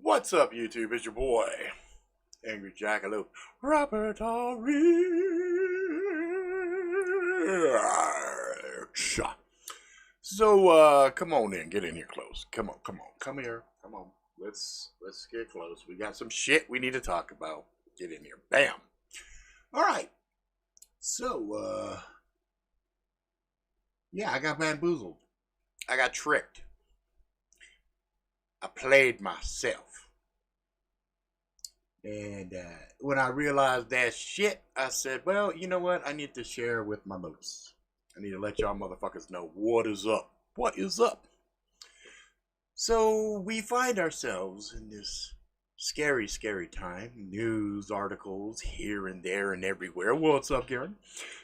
What's up, YouTube? It's your boy, Angry Jackalope, Robert Rich. So, come on in. Get in here close. Come on. Come here. Come on. Let's get close. We got some shit we need to talk about. Get in here. Bam. All right. So, yeah, I got bamboozled. I got tricked. I played myself. And when I realized that shit, I said, well, you know what? I need to share with my mates. I need to let y'all motherfuckers know what is up. What is up? So we find ourselves in this scary, scary time. News articles here and there and everywhere. What's up, Garen?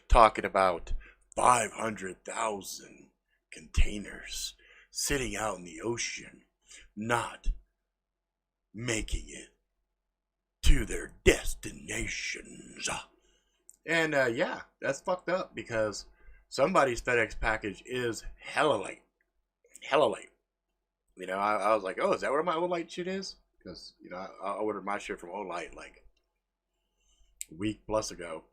Talking about 500,000 containers sitting out in the ocean, not making it to their destinations. And yeah, that's fucked up because somebody's FedEx package is hella late. Hella late. You know, I was like, oh, is that where my Olight shit is? Because, you know, I ordered my shit from Olight like a week plus ago.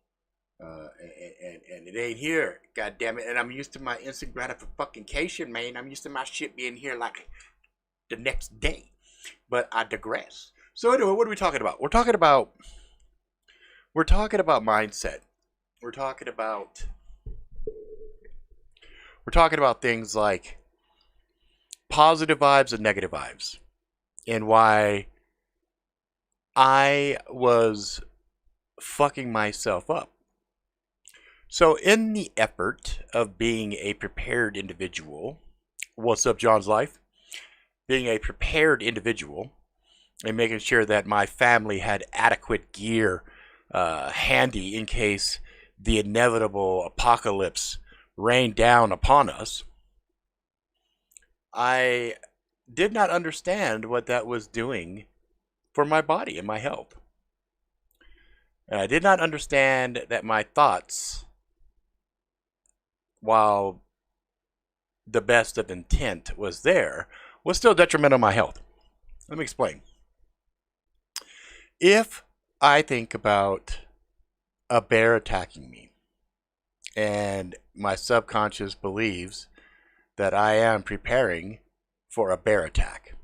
And it ain't here. God damn it. And I'm used to my instant gratification, man. I'm used to my shit being here like the next day. But I digress. So anyway, what are we talking about? We're talking about mindset. We're talking about things like positive vibes and negative vibes, and why I was fucking myself up. So in the effort of being a prepared individual, what's up, John's life? Being a prepared individual and making sure that my family had adequate gear handy in case the inevitable apocalypse rained down upon us, I did not understand what that was doing for my body and my health. And I did not understand that my thoughts, while the best of intent was there, was still detrimental to my health. Let me explain. If I think about a bear attacking me and my subconscious believes that I am preparing for a bear attack,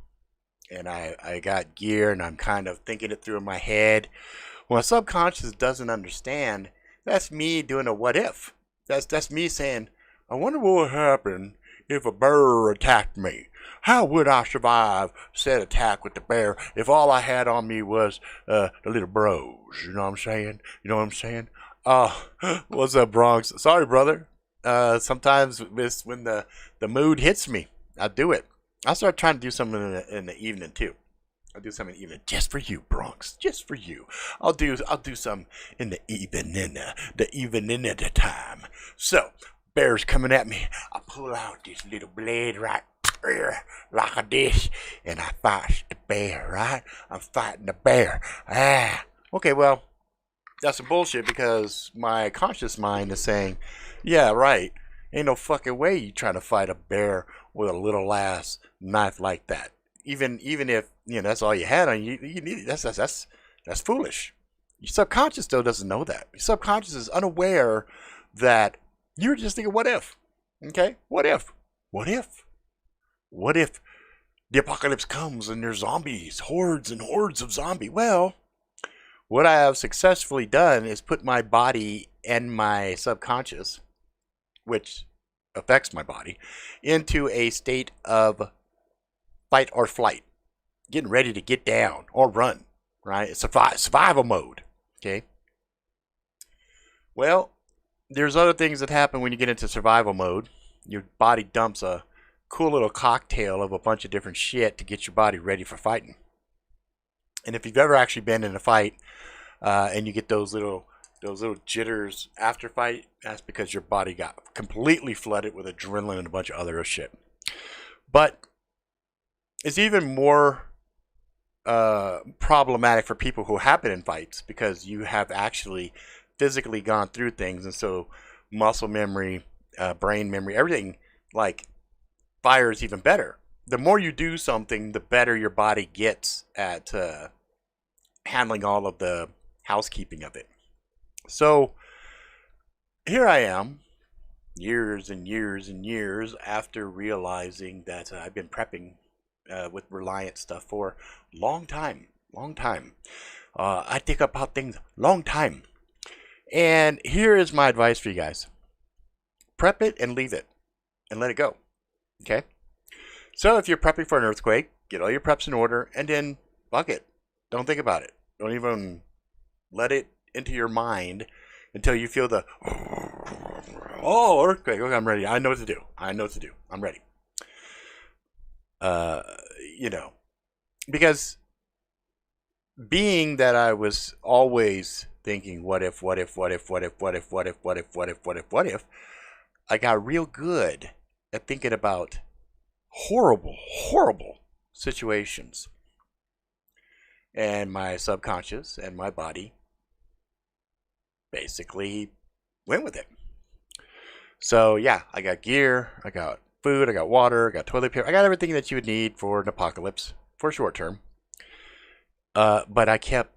and I got gear and I'm kind of thinking it through in my head, well, my subconscious doesn't understand. That's me doing a what if. That's me saying, I wonder what would happen if a bear attacked me. How would I survive said attack with the bear if all I had on me was the little bros? You know what I'm saying? You know what I'm saying? What's up, Bronx? Sorry, brother. Sometimes it's when the mood hits me, I do it. I start trying to do something in the evening too. I'll do something in the evening just for you, Bronx. Just for you. I'll do some in the evening at the time. So bear's coming at me. I pull out this little blade right here, like a dish, and I fight the bear, right? I'm fighting the bear. Okay, well, that's some bullshit because my conscious mind is saying, yeah, right. Ain't no fucking way you trying to fight a bear with a little ass knife like that. Even if, you know, that's all you had on you, you need it. That's foolish. Your subconscious though doesn't know that. Your subconscious is unaware that you're just thinking, what if? Okay? What if? What if? What if the apocalypse comes and there's zombies, hordes and hordes of zombies? Well, what I have successfully done is put my body and my subconscious, which affects my body, into a state of fight or flight, getting ready to get down or run, right? It's survival mode, okay? Well, there's other things that happen when you get into survival mode. Your body dumps a cool little cocktail of a bunch of different shit to get your body ready for fighting. And if you've ever actually been in a fight and you get those little jitters after fight, that's because your body got completely flooded with adrenaline and a bunch of other shit. But it's even more problematic for people who have been in fights because you have actually physically gone through things, and so muscle memory, brain memory, everything like fires even better the more you do something, the better your body gets at handling all of the housekeeping of it. So here I am, years and years and years after realizing that I've been prepping with Reliant stuff for a long time, long time. I think about things long time. And here is my advice for you guys. Prep it and leave it and let it go. Okay? So if you're prepping for an earthquake, get all your preps in order and then fuck it. Don't think about it. Don't even let it into your mind until you feel the earthquake. Okay, I'm ready. I know what to do. I'm ready. You know, because being that I was always thinking what if, I got real good at thinking about horrible situations. And my subconscious and my body basically went with it. So yeah, I got gear, I got food, I got water, I got toilet paper, I got everything that you would need for an apocalypse for short term. But I kept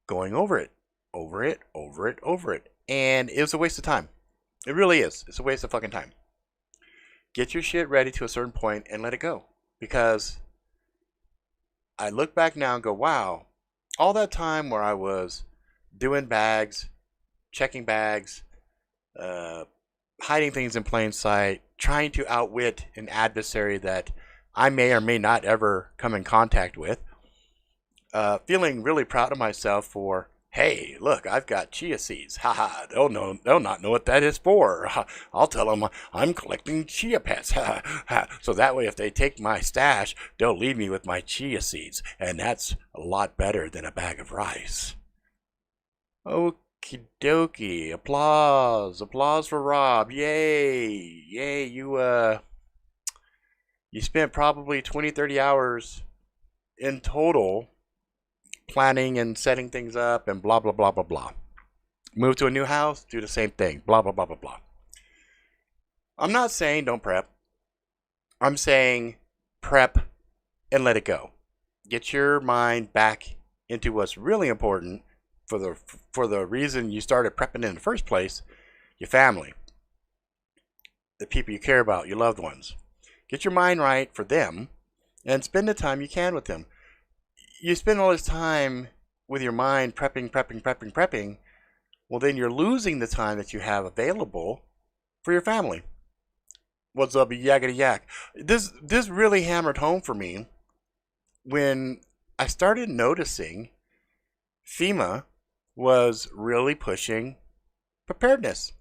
going over it. And it was a waste of time. It really is. It's a waste of fucking time. Get your shit ready to a certain point and let it go. Because I look back now and go, wow, all that time where I was doing bags, checking bags, hiding things in plain sight, trying to outwit an adversary that I may or may not ever come in contact with, feeling really proud of myself for, hey, look, I've got chia seeds. Haha, they'll not know what that is for. I'll tell them I'm collecting chia pets. So that way, if they take my stash, they'll leave me with my chia seeds. And that's a lot better than a bag of rice. Okie dokie. Applause. Applause for Rob. Yay. Yay, you spent probably 20, 30 hours in total planning and setting things up and blah, blah, blah, blah, blah. Move to a new house, do the same thing. Blah, blah, blah, blah, blah. I'm not saying don't prep. I'm saying prep and let it go. Get your mind back into what's really important for the reason you started prepping in the first place, your family, the people you care about, your loved ones. Get your mind right for them and spend the time you can with them. You spend all this time with your mind prepping, well, then you're losing the time that you have available for your family. What's up, yakety yak? This really hammered home for me when I started noticing FEMA was really pushing preparedness.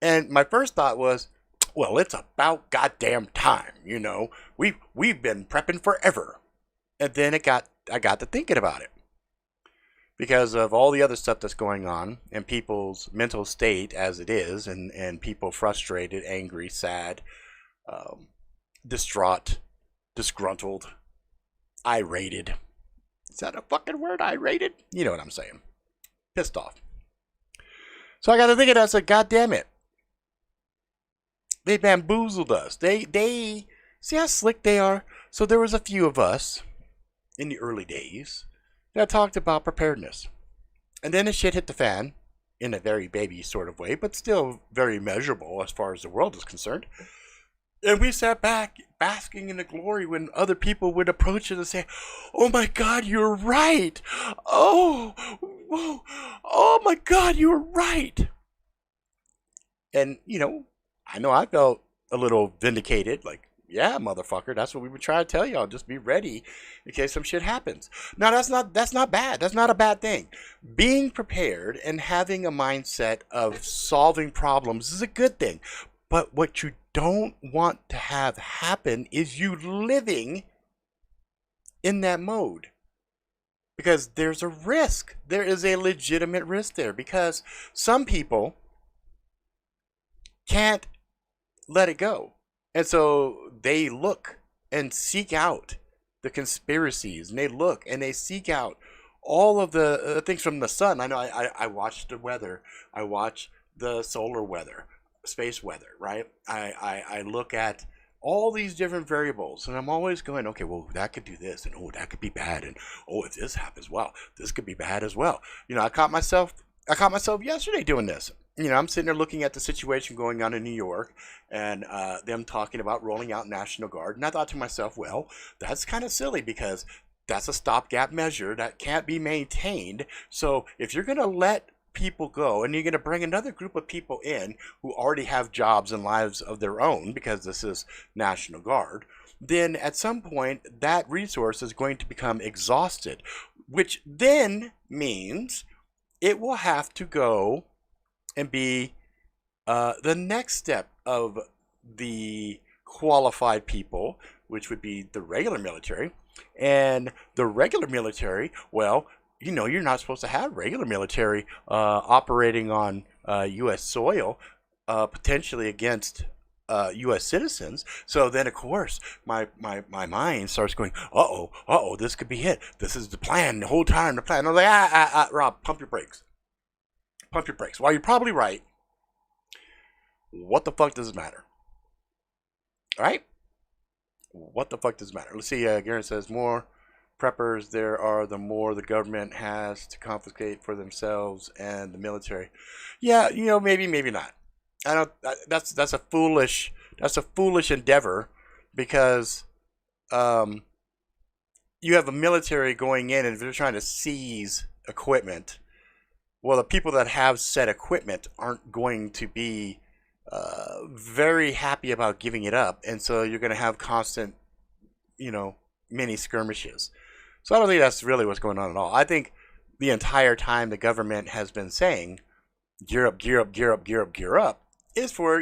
And my first thought was, well, it's about goddamn time, you know. We've been prepping forever. And then I got to thinking about it. Because of all the other stuff that's going on and people's mental state as it is, and people frustrated, angry, sad, distraught, disgruntled, irated. Is that a fucking word, irated? You know what I'm saying. Pissed off. So I got to thinking, I said, God damn it. They bamboozled us. They see how slick they are? So there was a few of us in the early days that talked about preparedness. And then the shit hit the fan in a very baby sort of way, but still very measurable as far as the world is concerned. And we sat back basking in the glory when other people would approach us and say, oh my God, you're right. Oh my God, you're right. And, you know I felt a little vindicated, like, yeah, motherfucker, that's what we would try to tell y'all. Just be ready in case some shit happens. Now, that's not bad. That's not a bad thing. Being prepared and having a mindset of solving problems is a good thing. But what you don't want to have happen is you living in that mode. Because there's a risk. There is a legitimate risk there. Because some people can't let it go. And so they look and seek out the conspiracies, and they look and they seek out all of the things from the sun. I know I watch the weather. I watch the solar weather, space weather, right? I look at all these different variables, and I'm always going, okay, well, that could do this, and oh, that could be bad, and oh, if this happens, well, this could be bad as well. I caught myself yesterday doing this. I'm sitting there looking at the situation going on in New York, and them talking about rolling out National Guard, and I thought to myself, well, that's kind of silly because that's a stopgap measure that can't be maintained. So if you're going to let people go and you're going to bring another group of people in who already have jobs and lives of their own because this is National Guard, then at some point that resource is going to become exhausted, which then means it will have to go and be the next step of the qualified people, which would be the regular military. And the regular military, well, you're not supposed to have regular military operating on U.S. soil, potentially against U.S. citizens. So then, of course, my mind starts going, this could be it. This is the plan, the whole time, the plan. I'm like, Rob, pump your brakes. Pump your brakes. While you're probably right, what the fuck does it matter? All right? What the fuck does it matter? Let's see. Garen says, more preppers there are, the more the government has to confiscate for themselves and the military. Yeah, maybe not. I don't. That's a foolish endeavor, because you have a military going in, and if they're trying to seize equipment, well, the people that have said equipment aren't going to be very happy about giving it up, and so you're going to have constant, mini skirmishes. So I don't think that's really what's going on at all. I think the entire time the government has been saying, gear up, gear up, gear up, gear up, gear up, is for,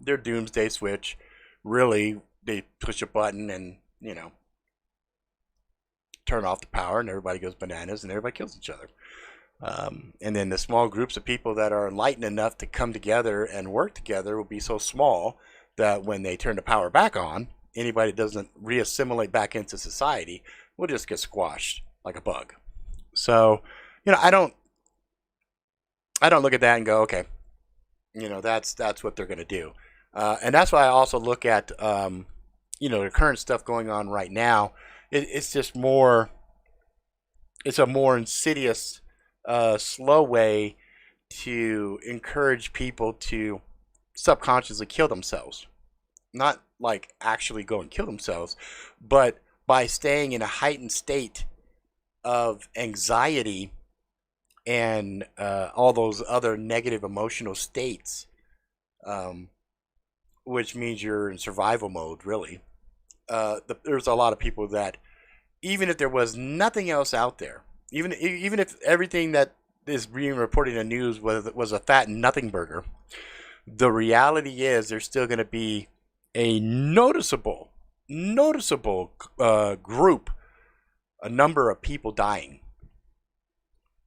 their doomsday switch. Really, they push a button and, turn off the power, and everybody goes bananas and everybody kills each other. And then the small groups of people that are enlightened enough to come together and work together will be so small that when they turn the power back on, anybody that doesn't reassimilate back into society will just get squashed like a bug. So, I don't look at that and go, okay, that's what they're going to do. And that's why I also look at, the current stuff going on right now. It's just more, it's a more insidious, slow way to encourage people to subconsciously kill themselves. Not like actually go and kill themselves, but by staying in a heightened state of anxiety and all those other negative emotional states, which means you're in survival mode, really. There's a lot of people that, even if there was nothing else out there, even if everything that is being reported in the news was a fat nothing burger, the reality is there's still going to be a noticeable group, a number of people dying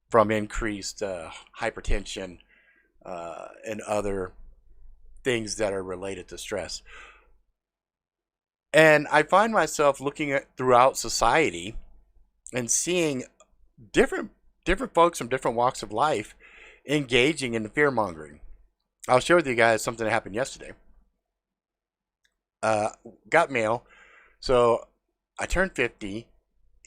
from increased hypertension and other things that are related to stress. And I find myself looking at throughout society and seeing different folks from different walks of life engaging in fear mongering. I'll share with you guys something that happened yesterday. Got mail. So I turned 50,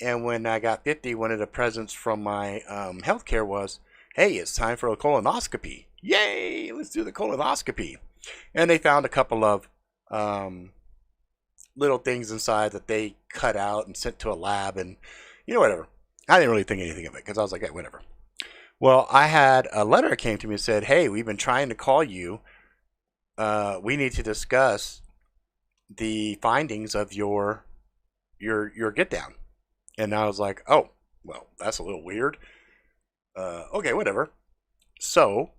and when I got 50, one of the presents from my healthcare was, hey, it's time for a colonoscopy. Yay, let's do the colonoscopy. And they found a couple of little things inside that they cut out and sent to a lab, and whatever. I didn't really think anything of it because I was like, hey, whatever. Well, I had a letter that came to me and said, hey, we've been trying to call you. We need to discuss the findings of your get down. And I was like, oh, well, that's a little weird. Okay, whatever. So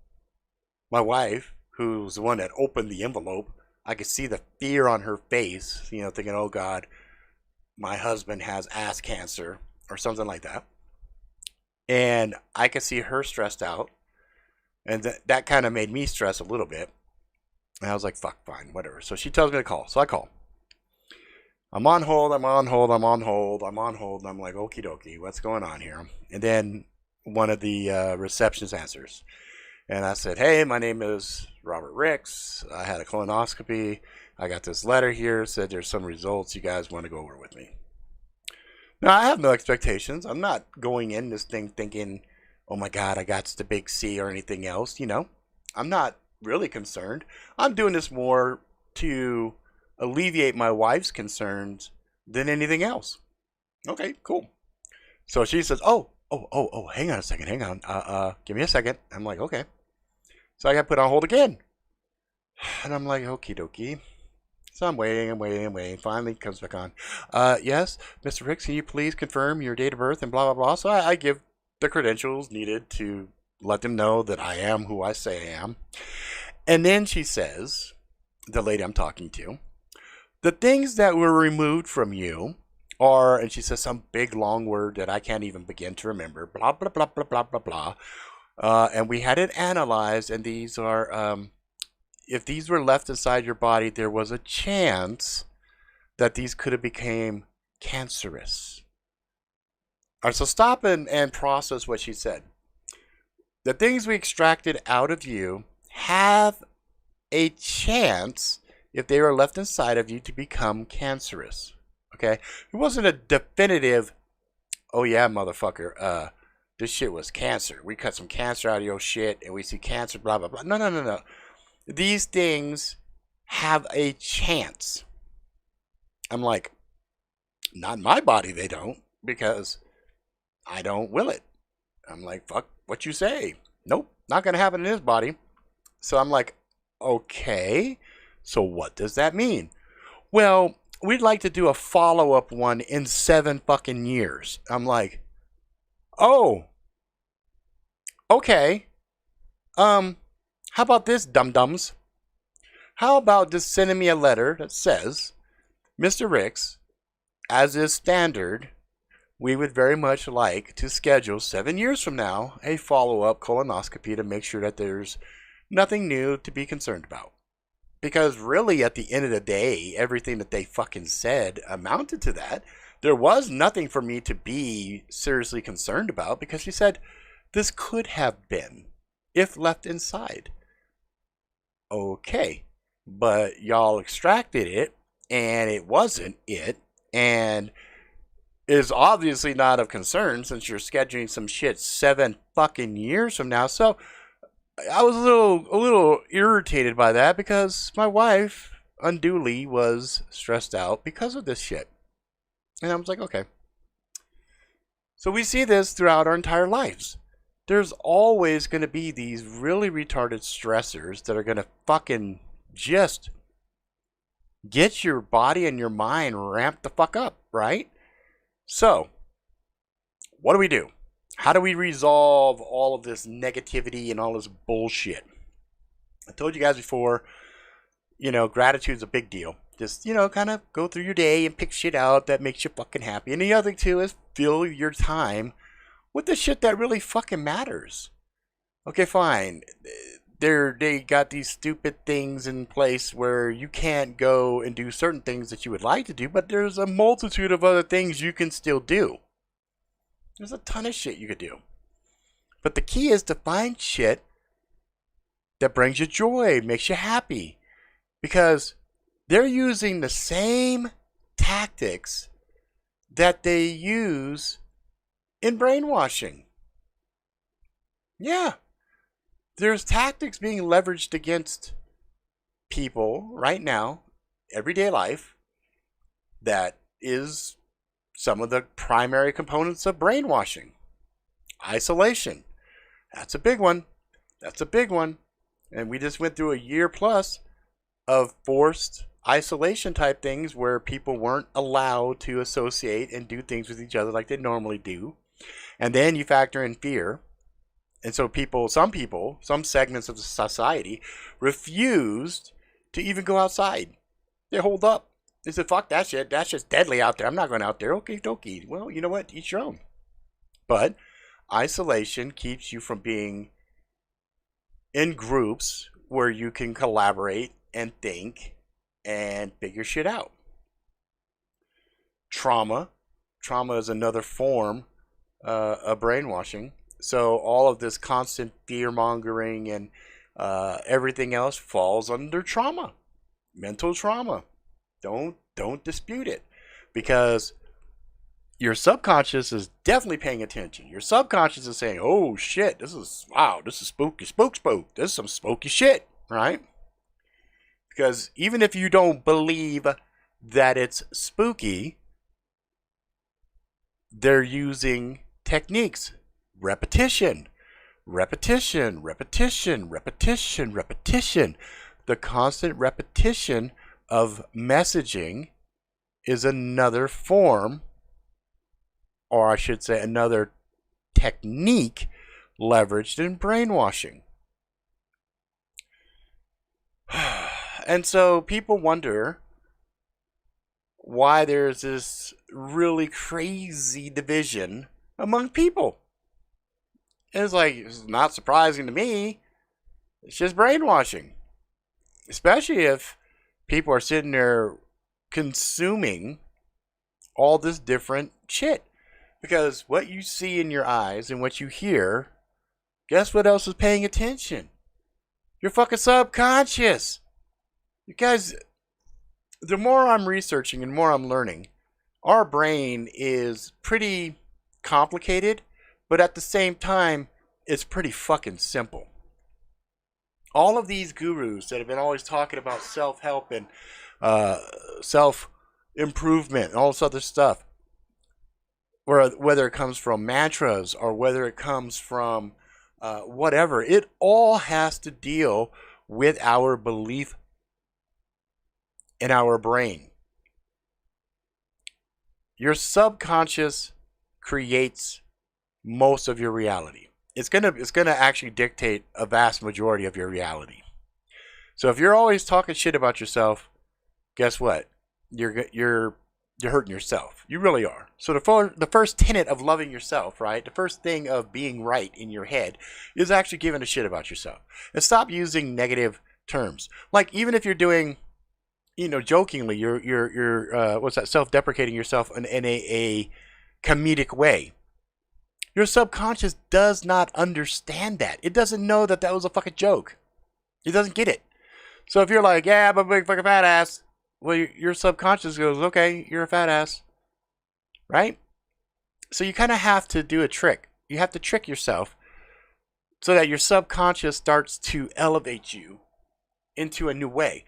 my wife, who's the one that opened the envelope, I could see the fear on her face, thinking, oh God, my husband has ass cancer or something like that. And I could see her stressed out. And that kind of made me stress a little bit. And I was like, fuck, fine, whatever. So she tells me to call. So I call. I'm on hold. And I'm like, okie dokie, what's going on here? And then one of the receptionists answers. And I said, hey, my name is Robert Ricks. I had a colonoscopy. I got this letter here, said there's some results you guys want to go over with me. Now, I have no expectations. I'm not going in this thing thinking, oh my God, I got the big C or anything else. I'm not really concerned. I'm doing this more to alleviate my wife's concerns than anything else. Okay, cool. So she says, oh, hang on a second, hang on. Give me a second. I'm like, okay. So I got put on hold again. And I'm like, okie dokie. So I'm waiting. Finally it comes back on. Yes, Mr. Ricks, can you please confirm your date of birth and blah, blah, blah. So I give the credentials needed to let them know that I am who I say I am. And then she says, the lady I'm talking to, the things that were removed from you are, and she says some big long word that I can't even begin to remember, blah, blah, blah, blah, blah, blah, blah. And we had it analyzed, and these are, if these were left inside your body, there was a chance that these could have become cancerous. All right, so stop and process what she said. The things we extracted out of you have a chance, if they were left inside of you, to become cancerous. Okay? It wasn't a definitive, oh yeah, motherfucker, this shit was cancer. We cut some cancer out of your shit and we see cancer, blah, blah, blah. No. These things have a chance. I'm like, not in my body, they don't, because I don't will it. I'm like, fuck what you say. Nope, not going to happen in his body. So I'm like, okay, so what does that mean? Well, we'd like to do a follow-up one in 7 fucking years. I'm like, oh, okay. How about this, dum-dums? How about just sending me a letter that says, Mr. Ricks, as is standard, we would very much like to schedule 7 years from now a follow-up colonoscopy to make sure that there's nothing new to be concerned about. Because really, at the end of the day, everything that they fucking said amounted to that. There was nothing for me to be seriously concerned about, because she said this could have been if left inside. Okay, but y'all extracted it and it wasn't it, and is obviously not of concern since you're scheduling some shit 7 fucking years from now. So I was a little irritated by that, because my wife unduly was stressed out because of this shit. And I was like, okay. So we see this throughout our entire lives. There's always going to be these really retarded stressors that are going to fucking just get your body and your mind ramped the fuck up, right? So, what do we do? How do we resolve all of this negativity and all this bullshit? I told you guys before, gratitude's a big deal. Just, kind of go through your day and pick shit out that makes you fucking happy. And the other thing, too, is fill your time with the shit that really fucking matters. Okay, fine. They got these stupid things in place where you can't go and do certain things that you would like to do, but there's a multitude of other things you can still do. There's a ton of shit you could do. But the key is to find shit that brings you joy, makes you happy. Because they're using the same tactics that they use in brainwashing. Yeah. There's tactics being leveraged against people right now, everyday life, that is some of the primary components of brainwashing. Isolation. That's a big one. And we just went through a year plus of forced isolation type things where people weren't allowed to associate and do things with each other like they normally do. And then you factor in fear. And so some segments of society refused to even go outside. They hold up. They said, fuck that shit. That's just deadly out there. I'm not going out there. Okay, dokie. Well, you know what? Each your own. But isolation keeps you from being in groups where you can collaborate and think and figure shit out. Trauma is another form of brainwashing. So all of this constant fear mongering and Everything else falls under trauma, mental trauma. Don't dispute it, because your subconscious is definitely paying attention. Your subconscious is saying, "Oh shit, this is spooky, spook. This is some spooky shit," right? Because even if you don't believe that it's spooky, they're using techniques, repetition, repetition, repetition, repetition, repetition. The constant repetition of messaging is another form, or I should say another technique leveraged in brainwashing. And so people wonder why there's this really crazy division among people. And it's like, it's not surprising to me. It's just brainwashing. Especially if people are sitting there consuming all this different shit. Because what you see in your eyes and what you hear, guess what else is paying attention? Your fucking subconscious. You guys, the more I'm researching and more I'm learning, our brain is pretty complicated, but at the same time, it's pretty fucking simple. All of these gurus that have been always talking about self-help and self-improvement and all this other stuff, or whether it comes from mantras or whether it comes from whatever, it all has to deal with our belief in our brain. Your subconscious creates most of your reality. It's gonna actually dictate a vast majority of your reality. So if you're always talking shit about yourself, guess what? You're hurting yourself. You really are. So the first tenet of loving yourself, right? The first thing of being right in your head is actually giving a shit about yourself. And stop using negative terms. Like, even if you're doing, jokingly, you're what's that? Self-deprecating yourself in a comedic way. Your subconscious does not understand that. It doesn't know that was a fucking joke. It doesn't get it. So if you're like, yeah, I'm a big fucking fat ass, well, your subconscious goes, okay, you're a fat ass, right? So you kind of have to do a trick. You have to trick yourself so that your subconscious starts to elevate you into a new way.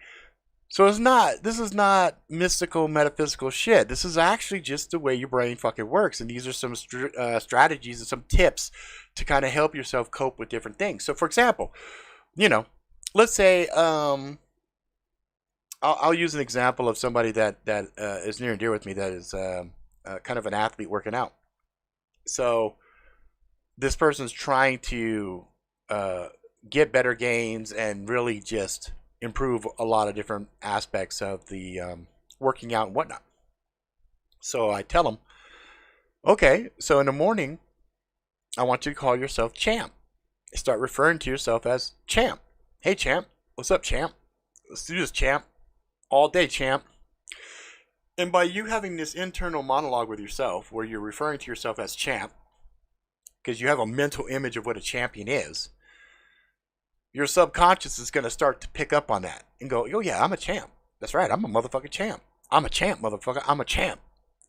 So this is not mystical, metaphysical shit. This is actually just the way your brain fucking works. And these are some strategies and some tips to kind of help yourself cope with different things. So for example, let's say, I'll use an example of somebody that is near and dear with me, that is kind of an athlete working out. So this person's trying to get better gains and really just improve a lot of different aspects of the working out and whatnot. So I tell them, okay, so in the morning, I want you to call yourself Champ. Start referring to yourself as Champ. Hey, Champ. What's up, Champ? Let's do this, Champ. All day, Champ. And by you having this internal monologue with yourself, where you're referring to yourself as Champ, because you have a mental image of what a champion is, your subconscious is going to start to pick up on that and go, oh yeah, I'm a champ. That's right, I'm a motherfucking champ. I'm a champ, motherfucker. I'm a champ.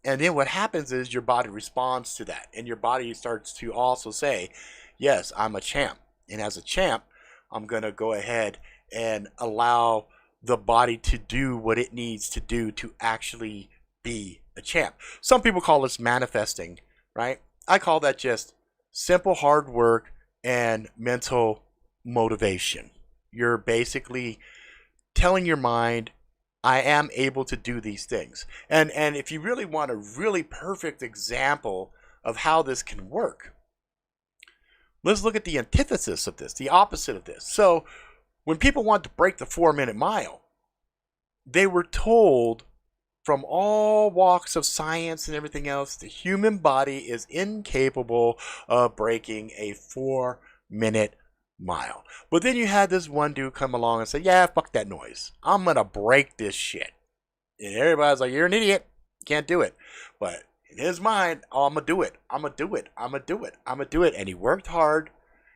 And then what happens is your body responds to that. And your body starts to also say, yes, I'm a champ. And as a champ, I'm going to go ahead and allow the body to do what it needs to do to actually be a champ. Some people call this manifesting, right? I call that just simple hard work and mental motivation. You're basically telling your mind, I am able to do these things. And if you really want a really perfect example of how this can work, let's look at the antithesis of this, the opposite of this. So when people want to break the 4-minute mile, they were told from all walks of science and everything else, the human body is incapable of breaking a 4-minute mile. But then you had this one dude come along and say, yeah, fuck that noise. I'm going to break this shit. And everybody's like, you're an idiot. Can't do it. But in his mind, oh, I'm going to do it. I'm going to do it. I'm going to do it. I'm going to do it. And he worked hard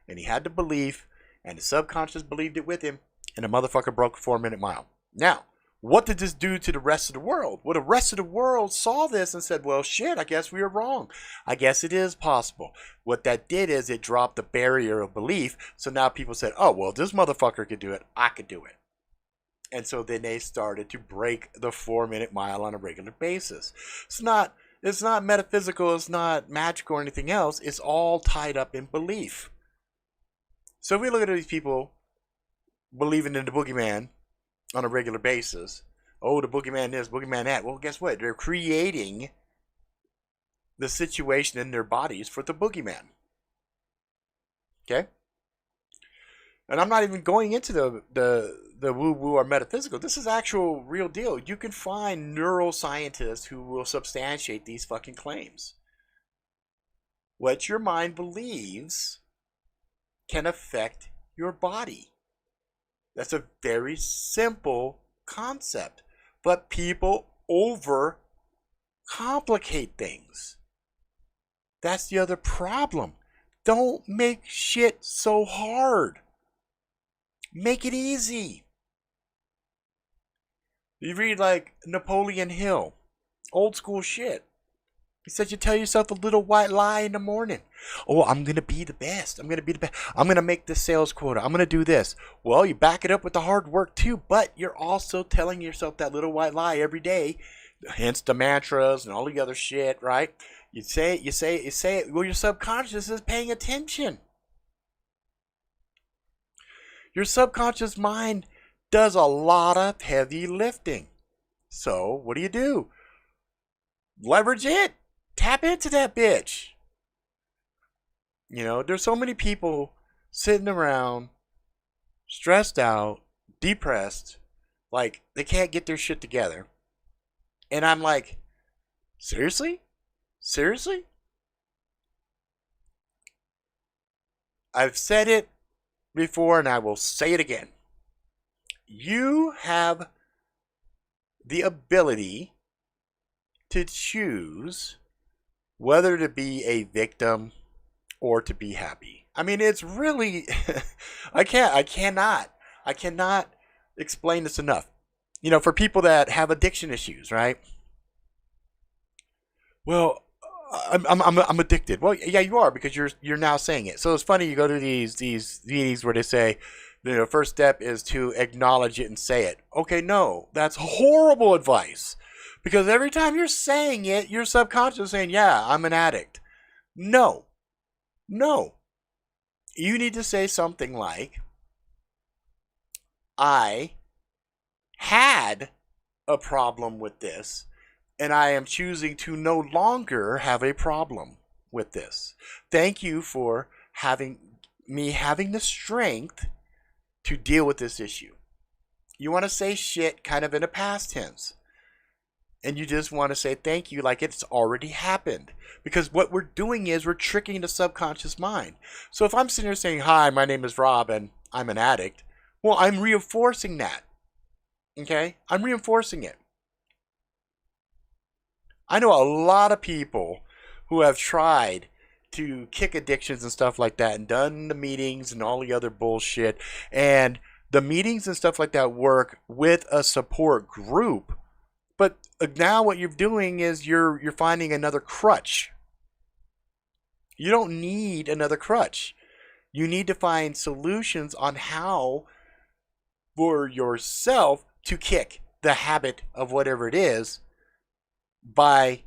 and he had the belief and the subconscious believed it with him, and the motherfucker broke a 4-minute mile. Now, what did this do to the rest of the world? Well, the rest of the world saw this and said, well, shit, I guess we were wrong. I guess it is possible. What that did is it dropped the barrier of belief. So now people said, oh, well, this motherfucker could do it. I could do it. And so then they started to break the 4-minute mile on a regular basis. It's not metaphysical. It's not magical or anything else. It's all tied up in belief. So if we look at these people believing in the boogeyman on a regular basis, oh, the boogeyman this, boogeyman that. Well, guess what? They're creating the situation in their bodies for the boogeyman. Okay? And I'm not even going into the woo-woo or metaphysical. This is actual real deal. You can find neuroscientists who will substantiate these fucking claims. What your mind believes can affect your body. That's a very simple concept. But people overcomplicate things. That's the other problem. Don't make shit so hard. Make it easy. You read like Napoleon Hill, old school shit. He said you tell yourself a little white lie in the morning. Oh, I'm going to be the best. I'm going to be the best. I'm going to make this sales quota. I'm going to do this. Well, you back it up with the hard work too, but you're also telling yourself that little white lie every day. Hence the mantras and all the other shit, right? You say it. Well, your subconscious is paying attention. Your subconscious mind does a lot of heavy lifting. So, what do? Leverage it. Tap into that bitch. You know, there's so many people sitting around, stressed out, depressed, like they can't get their shit together. And I'm like, seriously? Seriously? I've said it before and I will say it again. You have the ability to choose whether to be a victim or to be happy. I mean, it's really I cannot explain this enough. You know, for people that have addiction issues, right? Well, I'm addicted. Well, yeah, you are, because you're now saying it. So it's funny, you go to these meetings where they say, you know, first step is to acknowledge it and say it. Okay, no, that's horrible advice. Because every time you're saying it, your subconscious is saying, yeah, I'm an addict. No. You need to say something like, I had a problem with this, and I am choosing to no longer have a problem with this. Thank you for having the strength to deal with this issue. You want to say shit kind of in a past tense. And you just want to say thank you like it's already happened. Because what we're doing is we're tricking the subconscious mind. So if I'm sitting here saying, hi, my name is Rob and I'm an addict, well, I'm reinforcing that. Okay? I'm reinforcing it. I know a lot of people who have tried to kick addictions and stuff like that and done the meetings and all the other bullshit. And the meetings and stuff like that work with a support group. But now what you're doing is you're finding another crutch. You don't need another crutch. You need to find solutions on how for yourself to kick the habit of whatever it is by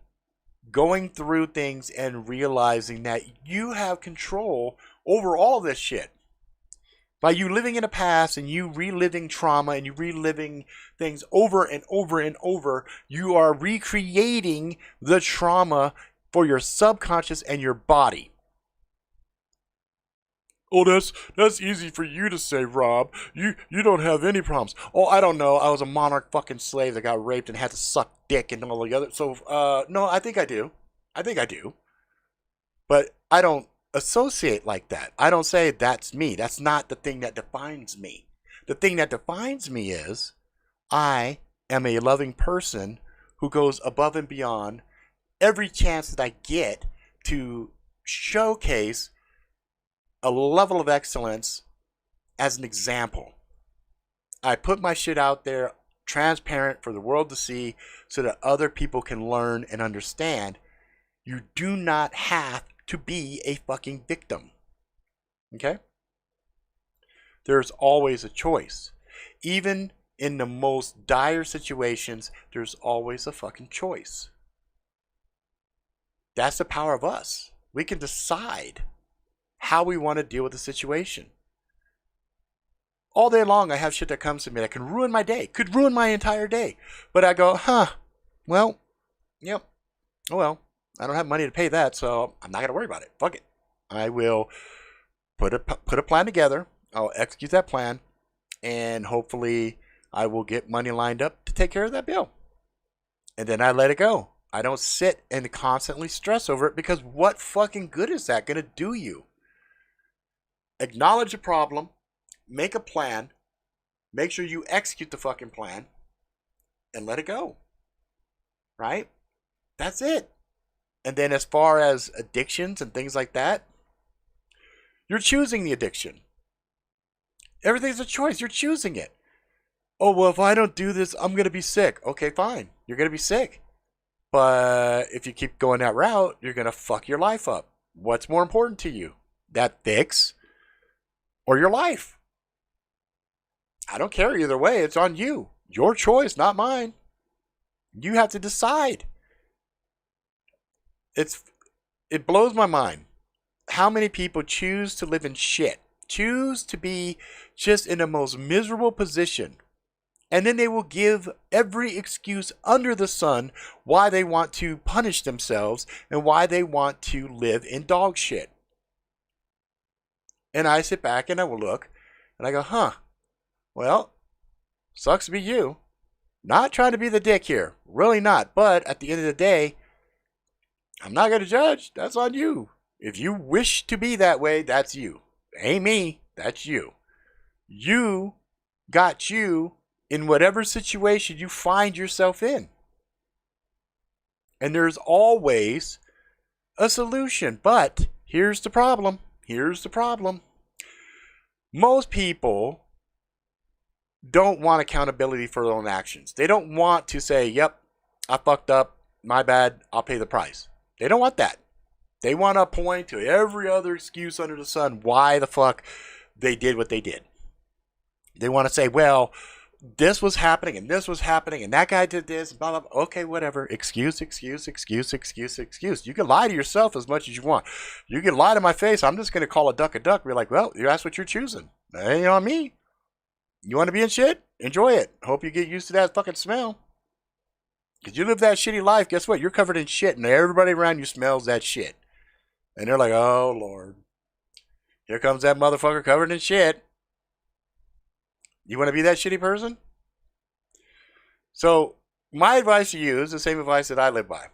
going through things and realizing that you have control over all this shit. By you living in the past and you reliving trauma and you reliving things over and over and over, you are recreating the trauma for your subconscious and your body. Oh, that's easy for you to say, Rob. You don't have any problems. Oh, I don't know. I was a monarch fucking slave that got raped and had to suck dick and all the other. So, no, I think I do. But I don't associate like that. I don't say that's me. That's not the thing that defines me. The thing that defines me is I am a loving person who goes above and beyond every chance that I get to showcase a level of excellence as an example. I put my shit out there transparent for the world to see so that other people can learn and understand. You do not have to be a fucking victim. Okay? There's always a choice. Even in the most dire situations, there's always a fucking choice. That's the power of us. We can decide how we want to deal with the situation. All day long, I have shit that comes to me that can ruin my day, could ruin my entire day. But I go, well, yep, oh well, I don't have money to pay that, so I'm not going to worry about it. Fuck it. I will put a plan together. I'll execute that plan, and hopefully I will get money lined up to take care of that bill. And then I let it go. I don't sit and constantly stress over it, because what fucking good is that going to do you? Acknowledge the problem, make a plan, make sure you execute the fucking plan, and let it go. Right? That's it. And then as far as addictions and things like that, you're choosing the addiction. Everything's a choice. You're choosing it. Oh, well, if I don't do this, I'm going to be sick. Okay, fine. You're going to be sick. But if you keep going that route, you're going to fuck your life up. What's more important to you? That fix or your life? I don't care either way. It's on you. Your choice, not mine. You have to decide. It blows my mind how many people choose to live in shit, choose to be just in the most miserable position, and then they will give every excuse under the sun why they want to punish themselves and why they want to live in dog shit. And I sit back and I will look and I go, well, sucks to be you. Not trying to be the dick here, really not. But at the end of the day, I'm not going to judge. That's on you. If you wish to be that way, that's you. Ain't me. That's you. You got you in whatever situation you find yourself in. And there's always a solution. But here's the problem. Here's the problem. Most people don't want accountability for their own actions. They don't want to say, yep, I fucked up. My bad. I'll pay the price. They don't want that. They want to point to every other excuse under the sun why the fuck they did what they did. They want to say, well, this was happening and this was happening and that guy did this, blah, blah, blah. Okay, whatever. Excuse. You can lie to yourself as much as you want. You can lie to my face. I'm just going to call a duck a duck. We're like, well, that's what you're choosing. That ain't on me. You want to be in shit? Enjoy it. Hope you get used to that fucking smell. Because you live that shitty life, guess what? You're covered in shit, and everybody around you smells that shit. And they're like, oh, Lord. Here comes that motherfucker covered in shit. You want to be that shitty person? So, my advice to you is the same advice that I live by.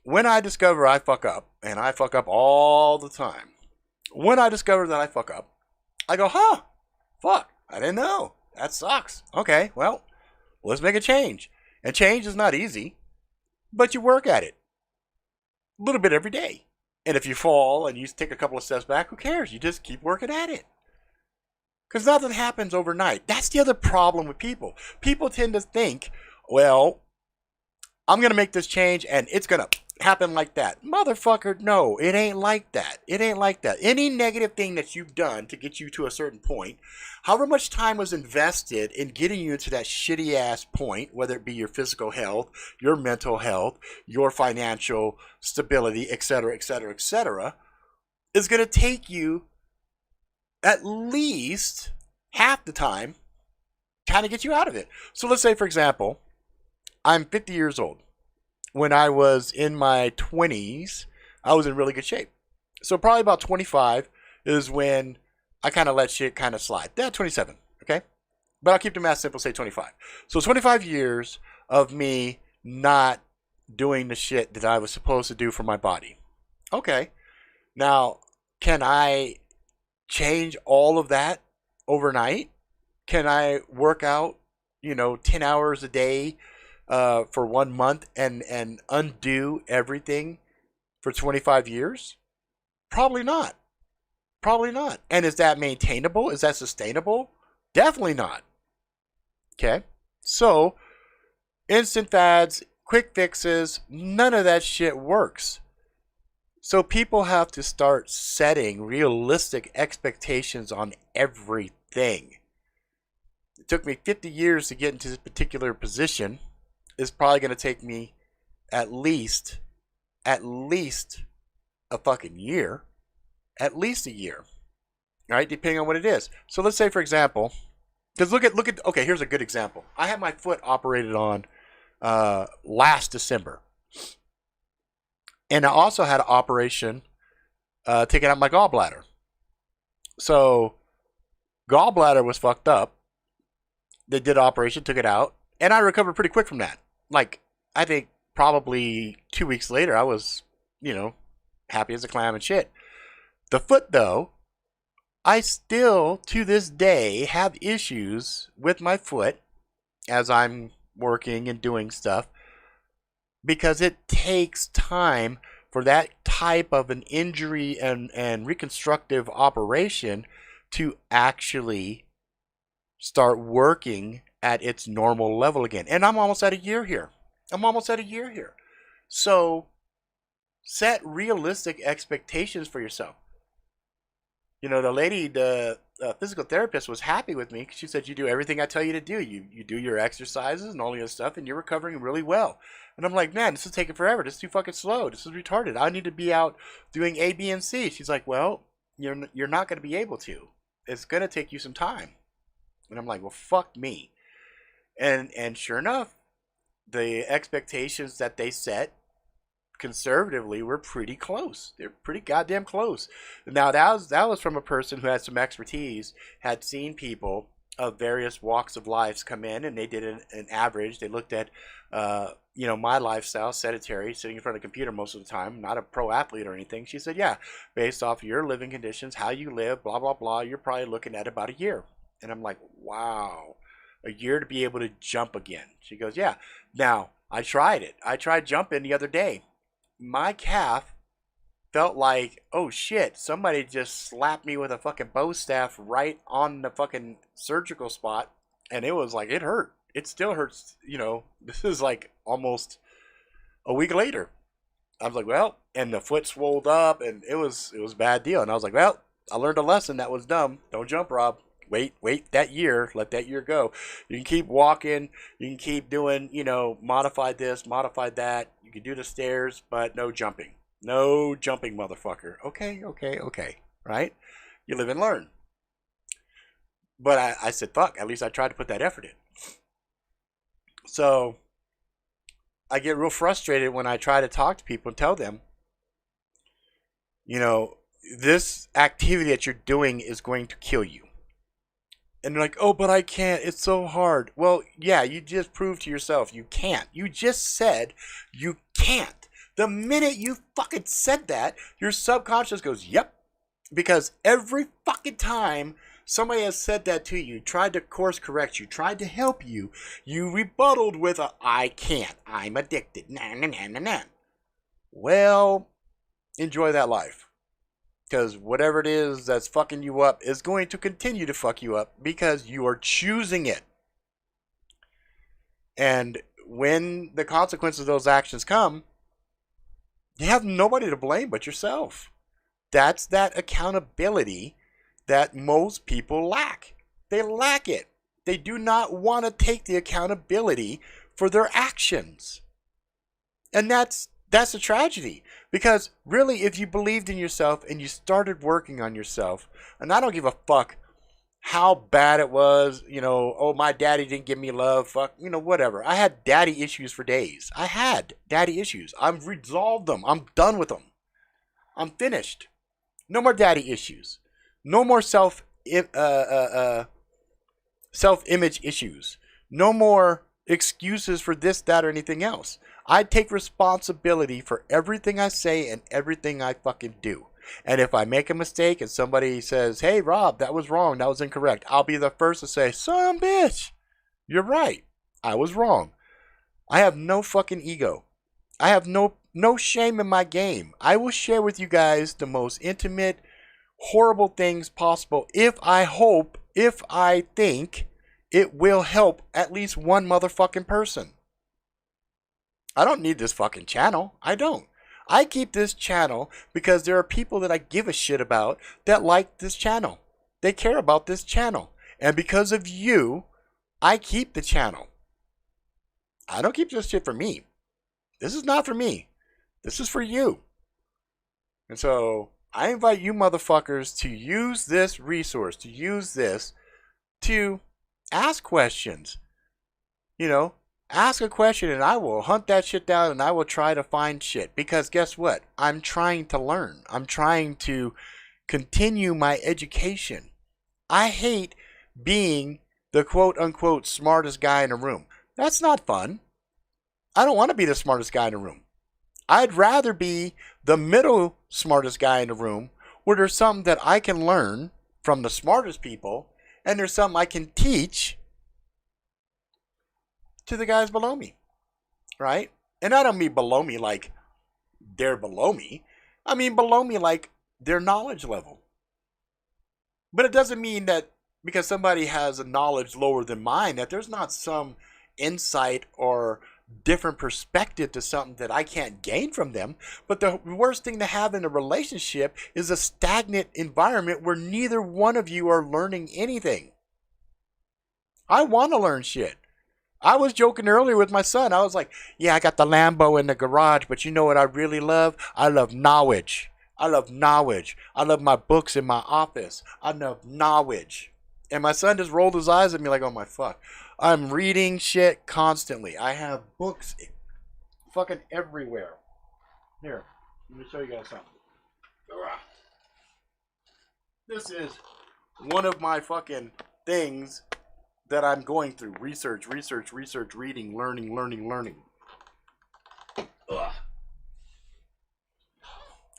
When I discover I fuck up, and I fuck up all the time, when I discover that I fuck up, I go, fuck, I didn't know. That sucks. Okay, well, let's make a change. And change is not easy, but you work at it a little bit every day. And if you fall and you take a couple of steps back, who cares? You just keep working at it. Because nothing happens overnight. That's the other problem with people. People tend to think, well, I'm going to make this change and it's going to happen like that. Motherfucker, no, it ain't like that. It ain't like that. Any negative thing that you've done to get you to a certain point, however much time was invested in getting you to that shitty ass point, whether it be your physical health, your mental health, your financial stability, etc., etc., etc., is going to take you at least half the time trying to get you out of it. So let's say, for example, I'm 50 years old. When I was in my 20s, I was in really good shape. So probably about 25 is when I kind of let shit kind of slide. Yeah, 27, okay? But I'll keep the math simple, say 25. So 25 years of me not doing the shit that I was supposed to do for my body. Okay. Now, can I change all of that overnight? Can I work out, 10 hours a day for 1 month and undo everything for 25 years? Probably not. Probably not. And is that maintainable? Is that sustainable? Definitely not. Okay? So, instant fads, quick fixes, none of that shit works. So people have to start setting realistic expectations on everything. It took me 50 years to get into this particular position. It's probably going to take me at least a fucking year. At least a year. Right? Depending on what it is. So let's say, for example, because look at, okay, here's a good example. I had my foot operated on last December. And I also had an operation taking out my gallbladder. So, gallbladder was fucked up. They did an operation, took it out, and I recovered pretty quick from that. Like, I think probably 2 weeks later, I was, happy as a clam and shit. The foot, though, I still, to this day, have issues with my foot as I'm working and doing stuff because it takes time for that type of an injury and reconstructive operation to actually start working at its normal level again. And I'm almost at a year here. So set realistic expectations for yourself. The lady, the physical therapist was happy with me because she said, you do everything I tell you to do. You do your exercises and all the other stuff, and you're recovering really well. And I'm like, man, this is taking forever. This is too fucking slow. This is retarded. I need to be out doing A, B, and C. She's like, well, you're not going to be able to. It's going to take you some time. And I'm like, well, fuck me. And sure enough, the expectations that they set conservatively were pretty close. They're pretty goddamn close. Now that was from a person who had some expertise, had seen people of various walks of life come in, and they did an average. They looked at my lifestyle, sedentary, sitting in front of a computer most of the time, not a pro athlete or anything. She said, yeah, based off your living conditions, how you live, blah blah blah, you're probably looking at about a year. And I'm like, wow, a year to be able to jump again. She goes, yeah. Now I tried it. I tried jumping the other day. My calf felt like, oh shit, somebody just slapped me with a fucking bow staff right on the fucking surgical spot, and it was like, it hurt. It still hurts, this is like almost a week later. I was like, well, and the foot swelled up, and it was a bad deal. And I was like, well, I learned a lesson. That was dumb. Don't jump, Rob. Wait that year. Let that year go. You can keep walking. You can keep doing, modify this, modify that. You can do the stairs, but no jumping. No jumping, motherfucker. Okay. Right? You live and learn. But I said, fuck, at least I tried to put that effort in. So I get real frustrated when I try to talk to people and tell them, this activity that you're doing is going to kill you. And they're like, oh, but I can't. It's so hard. Well, yeah, you just proved to yourself you can't. You just said you can't. The minute you fucking said that, your subconscious goes, yep. Because every fucking time somebody has said that to you, tried to course correct you, tried to help you, you rebutted with a, I can't. I'm addicted. Nah, nah, nah, nah, nah. Well, enjoy that life. Because whatever it is that's fucking you up is going to continue to fuck you up because you are choosing it. And when the consequences of those actions come, you have nobody to blame but yourself. That's that accountability that most people lack. They lack it. They do not want to take the accountability for their actions. And that's a tragedy. Because really, if you believed in yourself and you started working on yourself, and I don't give a fuck how bad it was, oh, my daddy didn't give me love, fuck, whatever. I had daddy issues for days. I had daddy issues. I've resolved them. I'm done with them. I'm finished. No more daddy issues. No more self-image issues. No more excuses for this, that, or anything else. I take responsibility for everything I say and everything I fucking do. And if I make a mistake and somebody says, hey, Rob, that was wrong, that was incorrect, I'll be the first to say, son bitch, you're right. I was wrong. I have no fucking ego. I have no shame in my game. I will share with you guys the most intimate, horrible things possible if I think it will help at least one motherfucking person. I don't need this fucking channel. I don't. I keep this channel because there are people that I give a shit about that like this channel. They care about this channel. And because of you, I keep the channel. I don't keep this shit for me. This is not for me. This is for you. And so I invite you motherfuckers to use this resource, to use this to ask questions. You know, ask a question and I will hunt that shit down and I will try to find shit. Because guess what? I'm trying to learn. I'm trying to continue my education. I hate being the quote unquote smartest guy in the room. That's not fun. I don't want to be the smartest guy in the room. I'd rather be the middle smartest guy in the room where there's something that I can learn from the smartest people and there's something I can teach to the guys below me, right? And I don't mean below me like they're below me. I mean below me like their knowledge level. But it doesn't mean that because somebody has a knowledge lower than mine that there's not some insight or different perspective to something that I can't gain from them. But the worst thing to have in a relationship is a stagnant environment where neither one of you are learning anything. I want to learn shit. I was joking earlier with my son. I was like, yeah, I got the Lambo in the garage, but you know what I really love? I love knowledge. I love knowledge. I love my books in my office. I love knowledge. And my son just rolled his eyes at me like, oh my fuck. I'm reading shit constantly. I have books fucking everywhere. Here, let me show you guys something. This is one of my fucking things that I'm going through. Research, reading, learning. Ugh.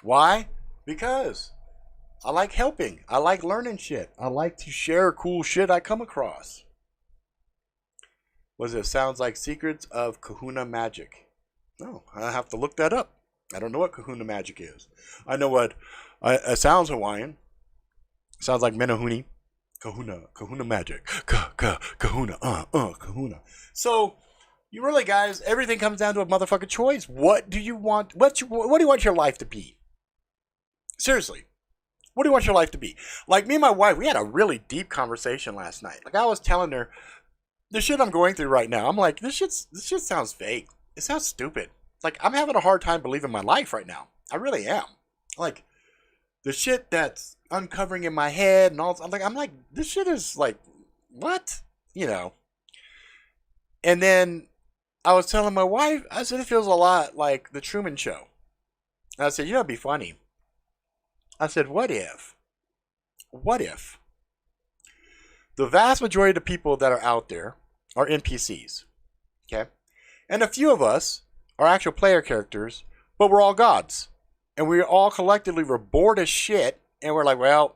Why? Because I like helping. I like learning shit. I like to share cool shit I come across. Was it Sounds Like Secrets of Kahuna Magic? No, I have to look that up. I don't know what Kahuna Magic is. I know what it sounds Hawaiian. It sounds like Menahuni. Kahuna Magic. Kahuna, Kahuna. So, you really guys, everything comes down to a motherfucking choice. What do you want? What do you want your life to be? Seriously. What do you want your life to be? Like me and my wife, we had a really deep conversation last night. Like I was telling her, the shit I'm going through right now, I'm like, this shit sounds fake. It sounds stupid. Like, I'm having a hard time believing my life right now. I really am. Like, the shit that's uncovering in my head and all, I'm like, this shit is like, what? You know. And then I was telling my wife, I said, it feels a lot like The Truman Show. And I said, you know, it'd be funny. I said, what if the vast majority of the people that are out there are NPCs, okay? And a few of us are actual player characters, but we're all gods. And we all collectively were bored as shit, and we're like, well,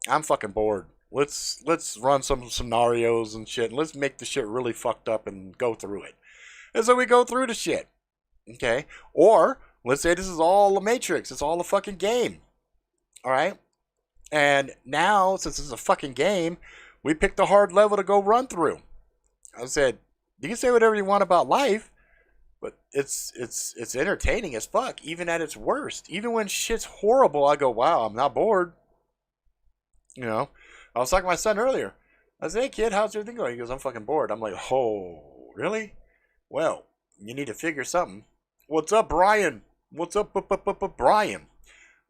I'm fucking bored. Let's run some scenarios and shit, and let's make the shit really fucked up and go through it. And so we go through the shit, okay? Or, let's say this is all a Matrix. It's all a fucking game, all right? And now, since it's a fucking game, we picked a hard level to go run through. I said, you can say whatever you want about life, but it's entertaining as fuck, even at its worst. Even when shit's horrible, I go, wow, I'm not bored. You know, I was talking to my son earlier. I said, hey kid, how's everything going? He goes, I'm fucking bored. I'm like, oh, really? Well, you need to figure something. What's up, Brian? What's up, Brian?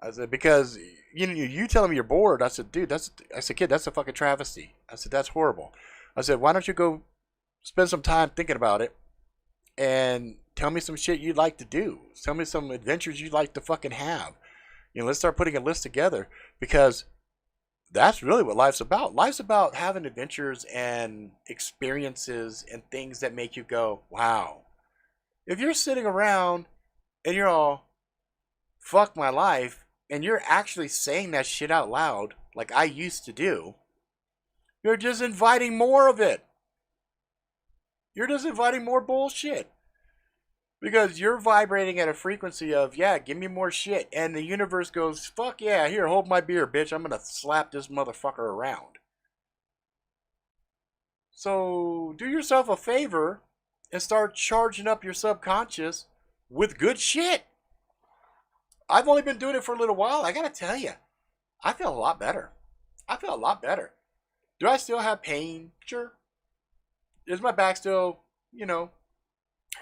I said, because you telling me you're bored. I said, dude, I said, kid, that's a fucking travesty. I said, that's horrible. I said, why don't you go spend some time thinking about it and tell me some shit you'd like to do. Tell me some adventures you'd like to fucking have. You know, let's start putting a list together, because that's really what life's about. Life's about having adventures and experiences and things that make you go, wow. If you're sitting around and you're all, fuck my life, and you're actually saying that shit out loud, like I used to do, you're just inviting more of it. You're just inviting more bullshit. Because you're vibrating at a frequency of, yeah, give me more shit. And the universe goes, fuck yeah, here, hold my beer, bitch. I'm going to slap this motherfucker around. So do yourself a favor and start charging up your subconscious with good shit. I've only been doing it for a little while. I got to tell you, I feel a lot better. I feel a lot better. Do I still have pain? Sure. Is my back still,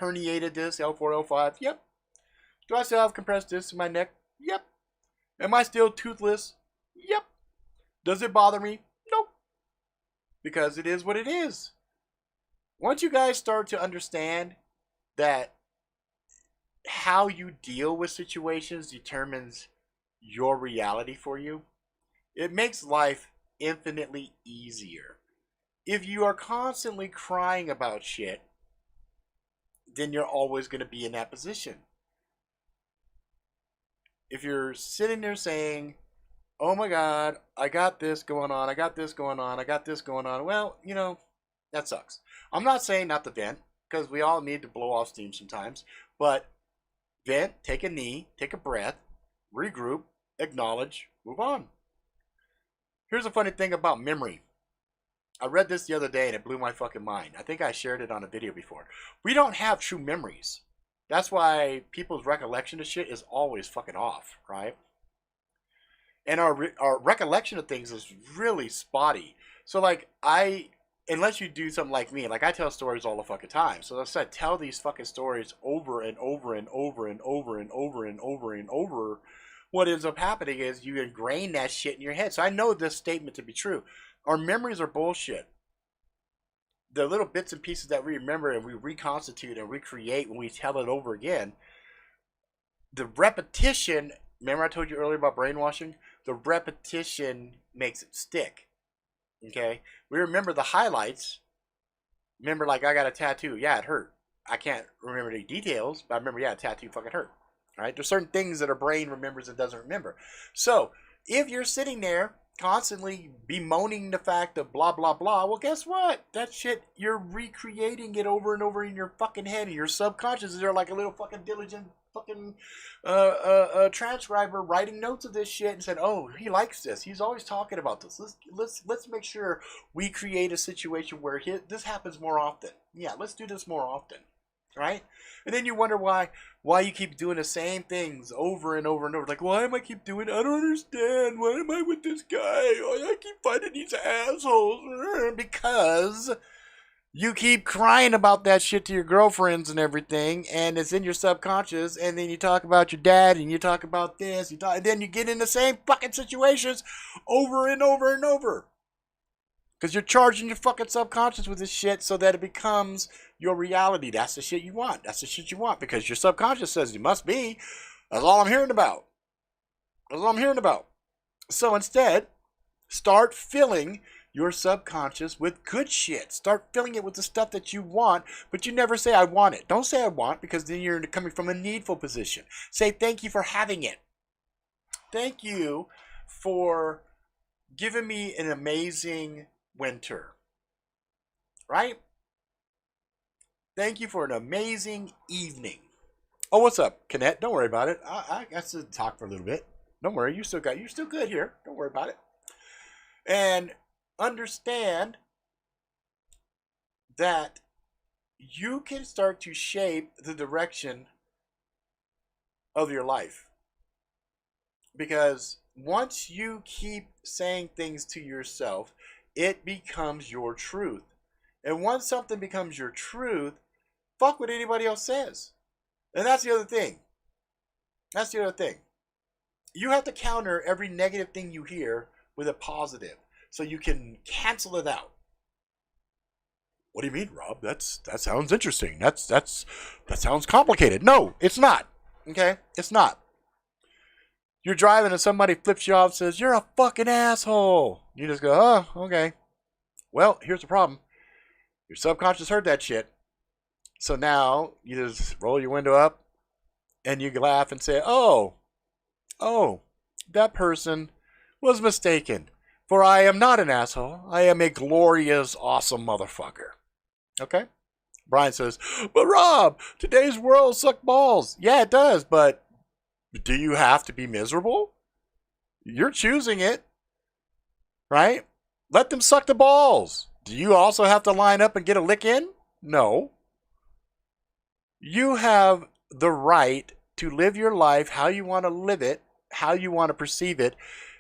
herniated disc, L4, L5? Yep. Do I still have compressed discs in my neck? Yep. Am I still toothless? Yep. Does it bother me? Nope. Because it is what it is. Once you guys start to understand that how you deal with situations determines your reality for you, it makes life infinitely easier. If you are constantly crying about shit, then you're always going to be in that position. If you're sitting there saying, oh my God, I got this going on, I got this going on, I got this going on, well, that sucks. I'm not saying not to vent, because we all need to blow off steam sometimes, but vent, take a knee, take a breath, regroup, acknowledge, move on. Here's a funny thing about memory. I read this the other day and it blew my fucking mind. I think I shared it on a video before. We don't have true memories. That's why people's recollection of shit is always fucking off, right? And our recollection of things is really spotty. So like unless you do something like me, like I tell stories all the fucking time. So I tell these fucking stories over and over and over and over and over and over and over. What ends up happening is you ingrain that shit in your head. So I know this statement to be true. Our memories are bullshit. The little bits and pieces that we remember and we reconstitute and recreate when we tell it over again, the repetition, remember I told you earlier about brainwashing? The repetition makes it stick. Okay? We remember the highlights. Remember, like, I got a tattoo. Yeah, it hurt. I can't remember the details, but I remember, yeah, a tattoo fucking hurt. All right? There's certain things that our brain remembers and doesn't remember. So, if you're sitting there constantly bemoaning the fact of blah, blah, blah, well, guess what? That shit, you're recreating it over and over in your fucking head, and your subconscious is there like a little fucking diligent fucking transcriber writing notes of this shit and said, oh, he likes this. He's always talking about this. Let's make sure we create a situation where this happens more often. Yeah, let's do this more often. Right? And then you wonder why you keep doing the same things over and over and over. Like, why am I keep doing it? I don't understand. Why am I with this guy? Why I keep fighting these assholes? Because you keep crying about that shit to your girlfriends and everything, and it's in your subconscious, and then you talk about your dad, and you talk about this, and then you get in the same fucking situations over and over and over. Because you're charging your fucking subconscious with this shit so that it becomes your reality. That's the shit you want. That's the shit you want. Because your subconscious says you must be. That's all I'm hearing about. That's all I'm hearing about. So instead, start filling your subconscious with good shit. Start filling it with the stuff that you want, but you never say, I want it. Don't say I want, because then you're coming from a needful position. Say, thank you for having it. Thank you for giving me an amazing winter. Right? Thank you for an amazing evening. Oh, what's up, Canet? Don't worry about it. I got to talk for a little bit. Don't worry, you're still good here. Don't worry about it. And understand that you can start to shape the direction of your life. Because once you keep saying things to yourself, it becomes your truth. And once something becomes your truth, fuck what anybody else says. And that's the other thing. That's the other thing. You have to counter every negative thing you hear with a positive, so you can cancel it out. What do you mean, Rob? That sounds interesting. That sounds complicated. No, it's not. Okay? It's not. You're driving and somebody flips you off and says, you're a fucking asshole. You just go, oh, okay. Well, here's the problem. Your subconscious heard that shit. So now you just roll your window up and you laugh and say, oh, that person was mistaken. For I am not an asshole. I am a glorious, awesome motherfucker. Okay? Brian says, but Rob, today's world suck balls. Yeah, it does, but do you have to be miserable? You're choosing it, right? Let them suck the balls. Do you also have to line up and get a lick in? No. You have the right to live your life how you want to live it, how you want to perceive it.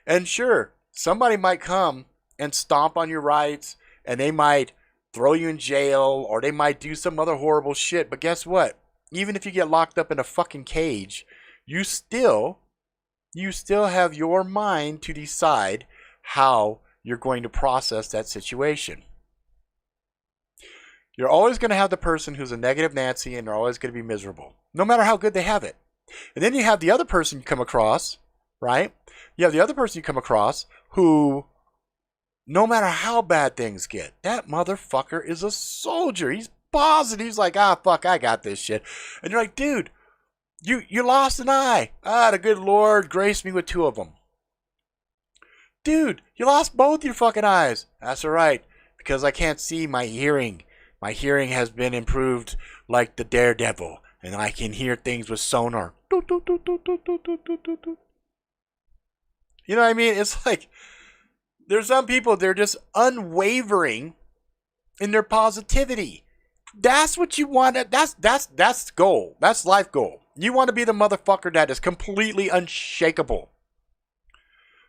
And sure, somebody might come and stomp on your rights, and they might throw you in jail, or they might do some other horrible shit. But guess what? Even if you get locked up in a fucking cage, you still have your mind to decide how you're going to process that situation. You're always going to have the person who's a negative Nancy, and they're always going to be miserable, no matter how good they have it. And then you have the other person you come across, right? You have the other person you come across who, no matter how bad things get, that motherfucker is a soldier. He's positive. He's like, fuck, I got this shit. And you're like, dude, you lost an eye. The good Lord graced me with 2 of them. Dude, you lost both your fucking eyes. That's all right, because I can't see. My hearing has been improved like the Daredevil, and I can hear things with sonar. You know what I mean? It's like, there's some people, they're just unwavering in their positivity. That's what you want. That's goal. That's life goal. You want to be the motherfucker that is completely unshakable.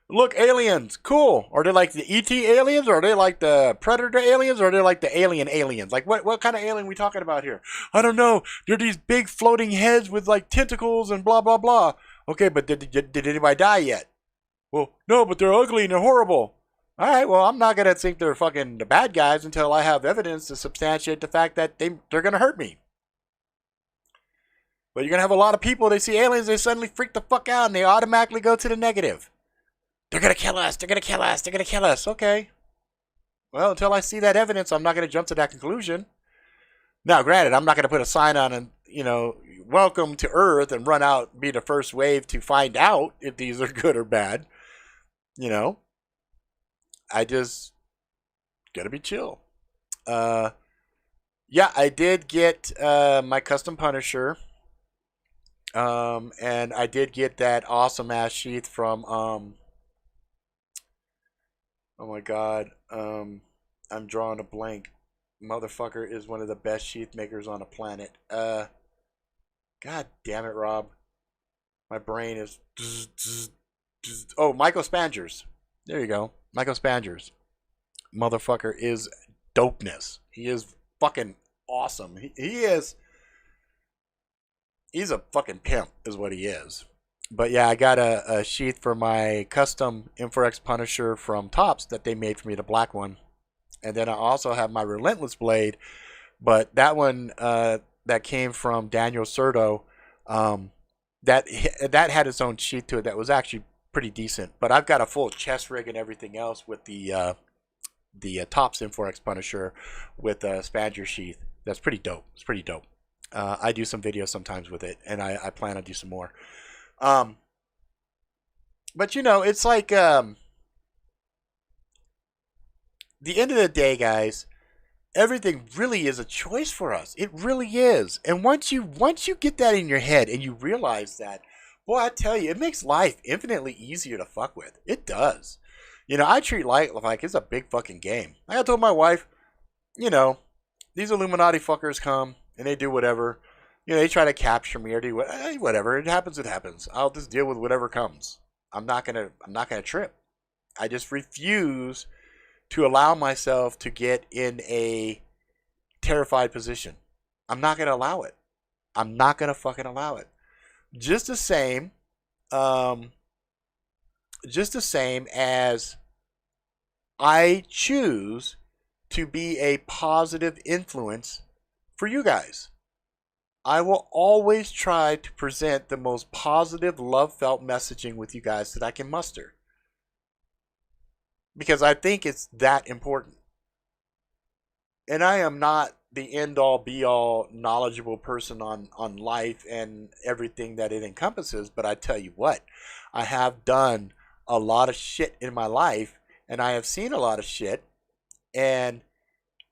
Look, aliens, cool. Are they like the ET aliens, or are they like the Predator aliens, or are they like the alien aliens? Like, what kind of alien are we talking about here? I don't know. They're these big floating heads with like tentacles and blah, blah, blah. Okay, but did anybody die yet? Well, no, but they're ugly and they're horrible. All right, well, I'm not going to think they're fucking the bad guys until I have evidence to substantiate the fact that they're going to hurt me. But you're going to have a lot of people, they see aliens, they suddenly freak the fuck out, and they automatically go to the negative. They're going to kill us. They're going to kill us. They're going to kill us. Okay. Well, until I see that evidence, I'm not going to jump to that conclusion. Now, granted, I'm not going to put a sign on and, welcome to Earth and run out and be the first wave to find out if these are good or bad. I just got to be chill. Yeah, I did get my custom Punisher. And I did get that awesome ass sheath from, oh my god, I'm drawing a blank. Motherfucker is one of the best sheath makers on the planet. God damn it, Rob. My brain is... Oh, Michael Spangers. There you go. Michael Spangers. Motherfucker is dopeness. He is fucking awesome. He is... He's a fucking pimp, is what he is. But yeah, I got a sheath for my custom Inforex Punisher from Topps that they made for me, the black one. And then I also have my Relentless blade, but that one that came from Daniel Serto, that had its own sheath to it that was actually pretty decent. But I've got a full chest rig and everything else with the Topps Inforex Punisher with a Spanger sheath. That's pretty dope. It's pretty dope. I do some videos sometimes with it, and I plan to do some more. But it's like the end of the day, guys, everything really is a choice for us. It really is. And once you get that in your head and you realize that, boy, I tell you, it makes life infinitely easier to fuck with. It does. I treat life like it's a big fucking game. Like I told my wife, these Illuminati fuckers come and they do whatever. They try to capture me or do whatever. It happens. It happens. I'll just deal with whatever comes. I'm not gonna trip. I just refuse to allow myself to get in a terrified position. I'm not gonna allow it. I'm not gonna fucking allow it. Just the same as I choose to be a positive influence for you guys. I will always try to present the most positive, love-felt messaging with you guys that I can muster. Because I think it's that important. And I am not the end-all, be-all, knowledgeable person on life and everything that it encompasses. But I tell you what, I have done a lot of shit in my life. And I have seen a lot of shit. And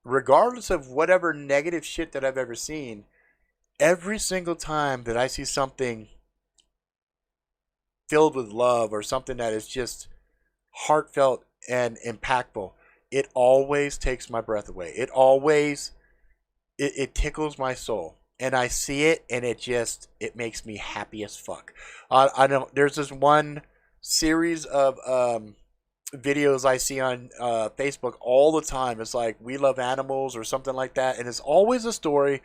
regardless of whatever negative shit that I've ever seen, every single time that I see something filled with love or something that is just heartfelt and impactful, it always takes my breath away. It always it tickles my soul, and I see it, and it makes me happy as fuck. I know there's this one series of videos I see on Facebook all the time. It's like "We Love Animals" or something like that, and it's always a story,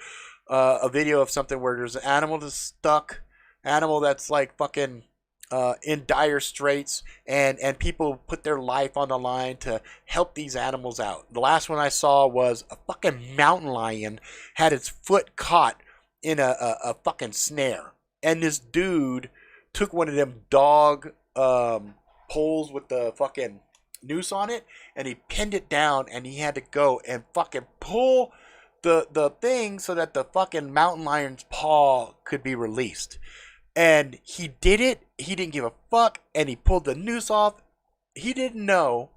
a video of something where there's an animal that's stuck, animal that's like fucking in dire straits, and people put their life on the line to help these animals out. The last one I saw was a fucking mountain lion had its foot caught in a fucking snare, and this dude took one of them dog poles with the fucking noose on it, and he pinned it down, and he had to go and fucking pull the thing so that the fucking mountain lion's paw could be released. And he did it. He didn't give a fuck. And he pulled the noose off. He didn't know.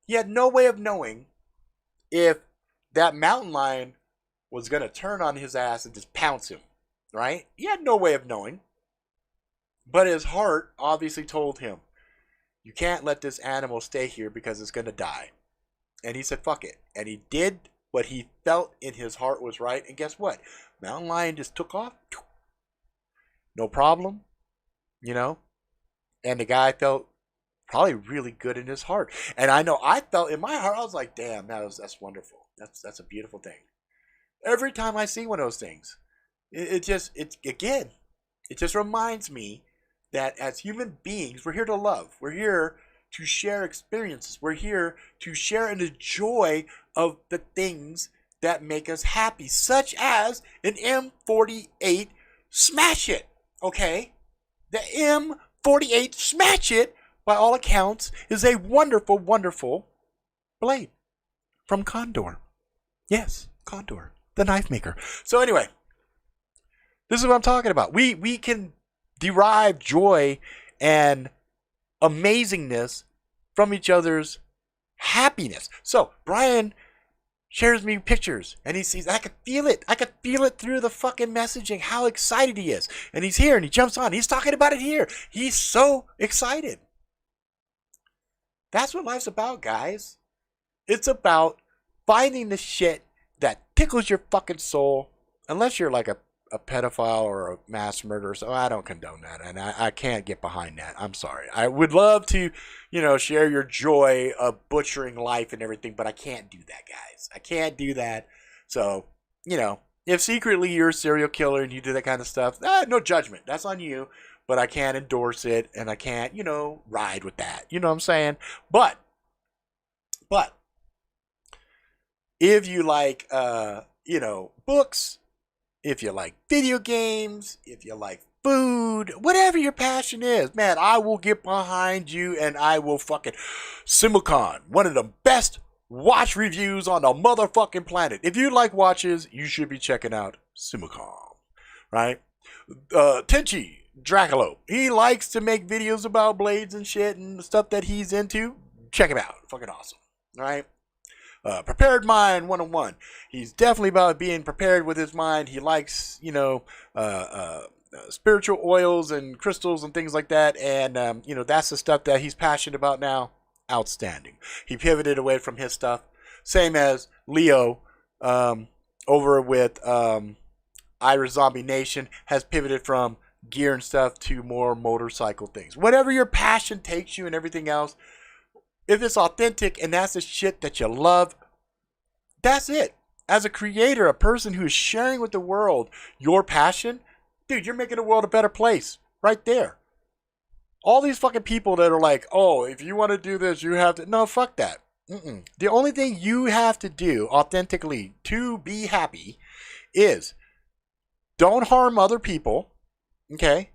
He had no way of knowing if that mountain lion was going to turn on his ass and just pounce him. Right? He had no way of knowing. But his heart obviously told him, you can't let this animal stay here because it's going to die. And he said, fuck it. And he did what he felt in his heart was right. And guess what? Mountain lion just took off. No problem, you know, and the guy felt probably really good in his heart. And I know I felt in my heart, I was like, damn, that's wonderful. That's a beautiful thing. Every time I see one of those things, it just reminds me that as human beings, we're here to love. We're here to share experiences. We're here to share in the joy of the things that make us happy, such as an M48 Smash It. Okay, the M48 Smash It, by all accounts, is a wonderful, wonderful blade from Condor. Yes, Condor, the knife maker. So anyway, this is what I'm talking about. We can derive joy and amazingness from each other's happiness. So Brian shares me pictures, and he sees, I could feel it. I could feel it through the fucking messaging, how excited he is. And he's here, and he jumps on. He's talking about it here. He's so excited. That's what life's about, guys. It's about finding the shit that tickles your fucking soul, unless you're like a pedophile or a mass murderer. So I don't condone that, and I can't get behind that. I'm sorry. I would love to, share your joy of butchering life and everything, but I can't do that, guys. I can't do that. So, if secretly you're a serial killer and you do that kind of stuff, no judgment. That's on you, but I can't endorse it, and I can't, ride with that. You know what I'm saying? But if you like, books, if you like video games, if you like food, whatever your passion is, man, I will get behind you, and I will fucking Simulcon, one of the best watch reviews on the motherfucking planet. If you like watches, you should be checking out Simulcon, right? Tenchi Dracula, he likes to make videos about blades and shit and stuff that he's into. Check him out. Fucking awesome, right? Prepared Mind 101. He's definitely about being prepared with his mind. He likes, spiritual oils and crystals and things like that. And, that's the stuff that he's passionate about now. Outstanding. He pivoted away from his stuff. Same as Leo over with Ira Zombie Nation has pivoted from gear and stuff to more motorcycle things. Whatever your passion takes you and everything else, if it's authentic and that's the shit that you love, that's it. As a creator, a person who is sharing with the world your passion, dude, you're making the world a better place right there. All these fucking people that are like, oh, if you want to do this, you have to. No, fuck that. The only thing you have to do authentically to be happy is don't harm other people. Okay?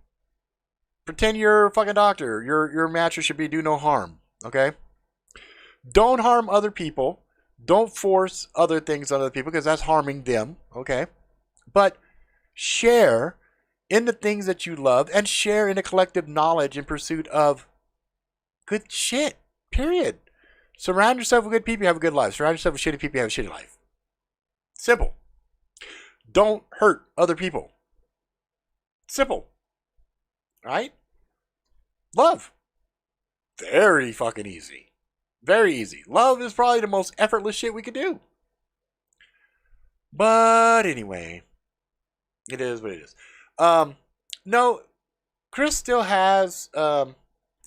Pretend you're a fucking doctor. Your mantra should be do no harm. Okay? Don't harm other people. Don't force other things on other people because that's harming them. Okay? But share in the things that you love and share in a collective knowledge in pursuit of good shit. Period. Surround yourself with good people, you have a good life. Surround yourself with shitty people, you have a shitty life. Simple. Don't hurt other people. Simple. Right? Love. Very fucking easy. Very easy. Love is probably the most effortless shit we could do. But anyway, it is what it is. No, Chris still has.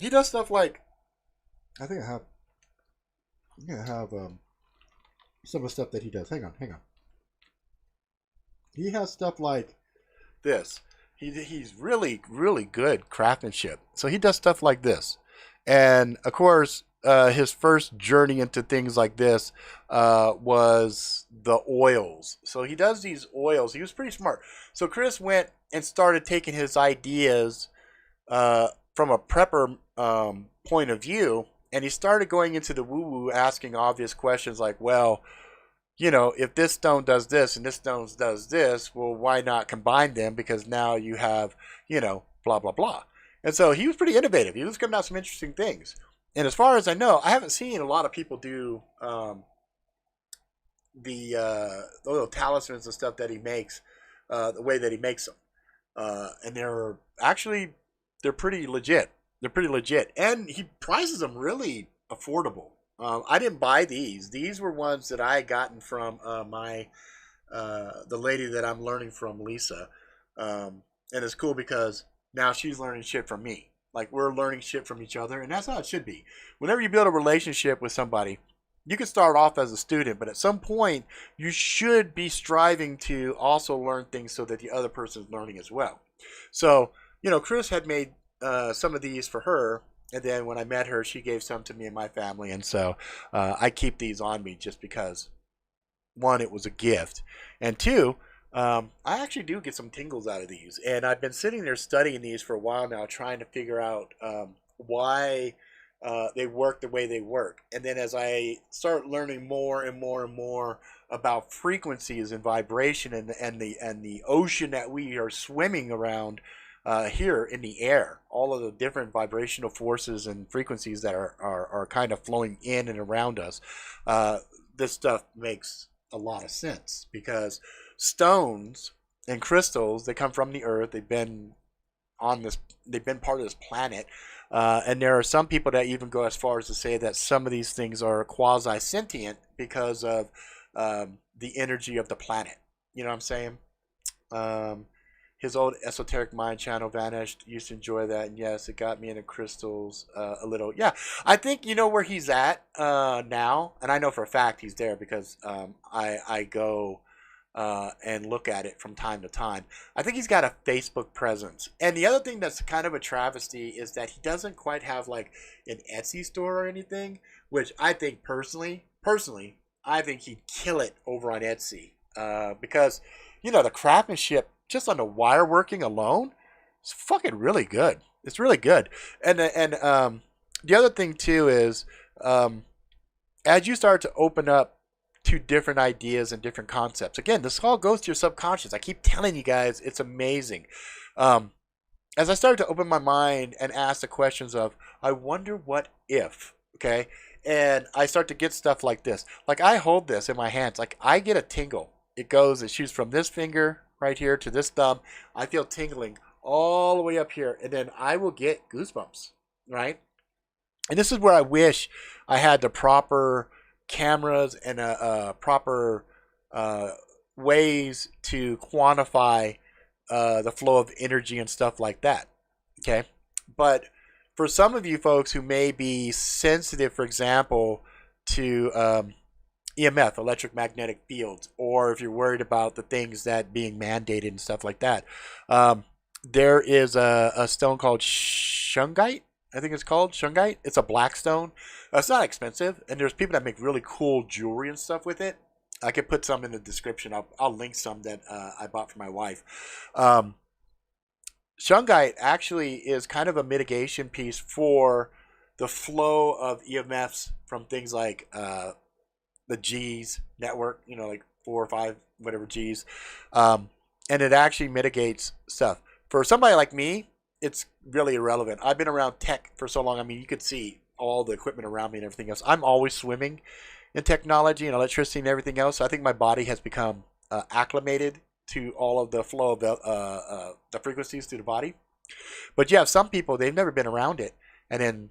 He does stuff like. I think I have. Some of the stuff that he does. Hang on. He has stuff like this. He's really, really good craftsmanship. So he does stuff like this. And of course, his first journey into things like this was the oils. So he does these oils. He was pretty smart. So Chris went and started taking his ideas from a prepper point of view. And he started going into the woo-woo, asking obvious questions like, well, you know, if this stone does this and this stone does this, well, why not combine them? Because now you have, you know, blah, blah, blah. And so he was pretty innovative. He was coming out with some interesting things. And as far as I know, I haven't seen a lot of people do the little talismans and stuff that he makes, the way that he makes them. And they're pretty legit. They're pretty legit. And he prices them really affordable. I didn't buy these. These were ones that I had gotten from the lady that I'm learning from, Lisa. And it's cool because now she's learning shit from me. Like, we're learning shit from each other, and that's how it should be. Whenever you build a relationship with somebody, you can start off as a student, but at some point, you should be striving to also learn things so that the other person is learning as well. So, you know, Chris had made some of these for her. And then when I met her, she gave some to me and my family. And so I keep these on me just because, one, it was a gift. And two, I actually do get some tingles out of these. And I've been sitting there studying these for a while now, trying to figure out why they work the way they work. And then as I start learning more and more and more about frequencies and vibration and the ocean that we are swimming around, here in the air, all of the different vibrational forces and frequencies that are kind of flowing in and around us, this stuff makes a lot of sense because stones and crystals, they come from the earth. They've been part of this planet, and there are some people that even go as far as to say that some of these things are quasi-sentient because of the energy of the planet. You know what I'm saying? His old esoteric mind channel vanished. Used to enjoy that, and yes, it got me into crystals a little. Yeah, I think you know where he's at now, and I know for a fact he's there because I go and look at it from time to time. I think he's got a Facebook presence, and the other thing that's kind of a travesty is that he doesn't quite have like an Etsy store or anything, which I think personally, I think he'd kill it over on Etsy because you know the craftsmanship. Just on the wire working alone, it's fucking really good. It's really good. And the other thing too is as you start to open up to different ideas and different concepts. Again, this all goes to your subconscious. I keep telling you guys, it's amazing. As I started to open my mind and ask the questions of, I wonder what if, okay? And I start to get stuff like this. Like I hold this in my hands. Like I get a tingle. It shoots from this finger right here to this thumb. I feel tingling all the way up here, and then I will get goosebumps, right? And this is where I wish I had the proper cameras and proper ways to quantify the flow of energy and stuff like that, okay? But for some of you folks who may be sensitive, for example, to EMF, electromagnetic fields, or if you're worried about the things that being mandated and stuff like that, there is a stone called shungite. I think it's called shungite. It's a black stone. It's not expensive, and there's people that make really cool jewelry and stuff with it. I could put some in the description. I'll link some that I bought for my wife. Shungite actually is kind of a mitigation piece for the flow of EMFs from things like the G's network, you know, like 4 or 5, whatever G's. And it actually mitigates stuff. For somebody like me, it's really irrelevant. I've been around tech for so long. I mean, you could see all the equipment around me and everything else. I'm always swimming in technology and electricity and everything else. So I think my body has become acclimated to all of the flow of the frequencies through the body. But you have some people, they've never been around it, and then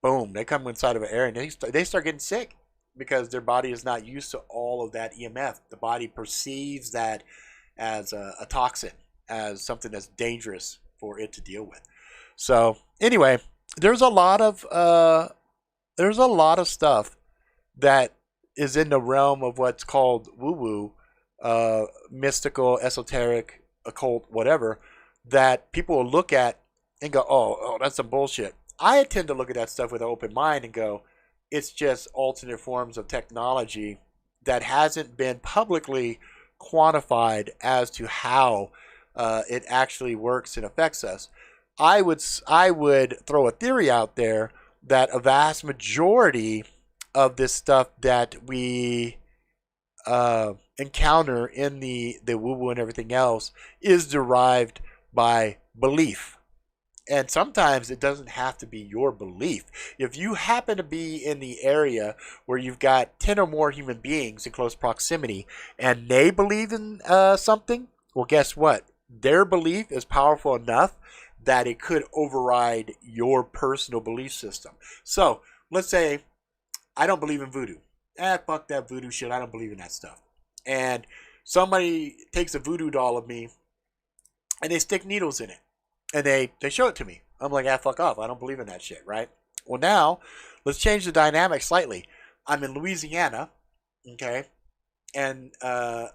boom, they come inside of an area and they start getting sick because their body is not used to all of that EMF. The body perceives that as a toxin, as something that's dangerous for it to deal with. So anyway, there's a lot of stuff that is in the realm of what's called woo-woo, mystical, esoteric, occult, whatever, that people will look at and go, oh, that's some bullshit. I tend to look at that stuff with an open mind and go, it's just alternate forms of technology that hasn't been publicly quantified as to how it actually works and affects us. I would throw a theory out there that a vast majority of this stuff that we encounter in the woo-woo and everything else is derived by belief. And sometimes it doesn't have to be your belief. If you happen to be in the area where you've got 10 or more human beings in close proximity and they believe in something, well, guess what? Their belief is powerful enough that it could override your personal belief system. So let's say I don't believe in voodoo. Fuck that voodoo shit. I don't believe in that stuff. And somebody takes a voodoo doll of me and they stick needles in it. And they show it to me. I'm like, fuck off. I don't believe in that shit, right? Well, now, let's change the dynamic slightly. I'm in Louisiana, okay? And a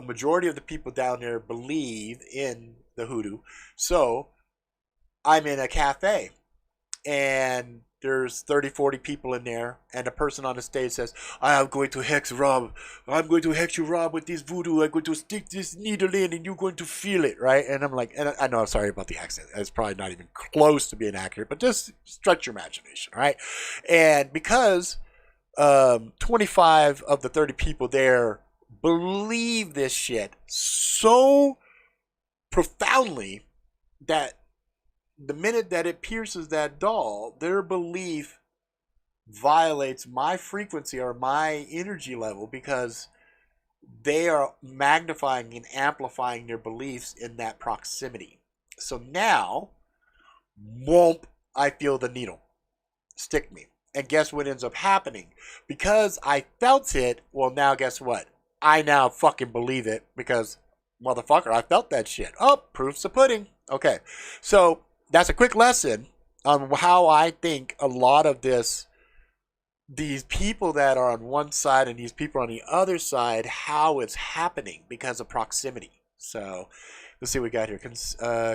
majority of the people down there believe in the hoodoo. So, I'm in a cafe. And there's 30, 40 people in there, and a person on the stage says, I'm going to hex Rob. I'm going to hex you, Rob, with this voodoo. I'm going to stick this needle in, and you're going to feel it, right? And I'm like, and I know, I'm sorry about the accent. It's probably not even close to being accurate, but just stretch your imagination, right? And because 25 of the 30 people there believe this shit so profoundly that the minute that it pierces that doll, their belief violates my frequency or my energy level because they are magnifying and amplifying their beliefs in that proximity. So now, whoomp, I feel the needle stick me. And guess what ends up happening? Because I felt it, well, now guess what? I now fucking believe it because, motherfucker, I felt that shit. Oh, proof's the pudding. Okay, so that's a quick lesson on how I think a lot of these people that are on one side and these people on the other side, how it's happening because of proximity. So let's see what we got here.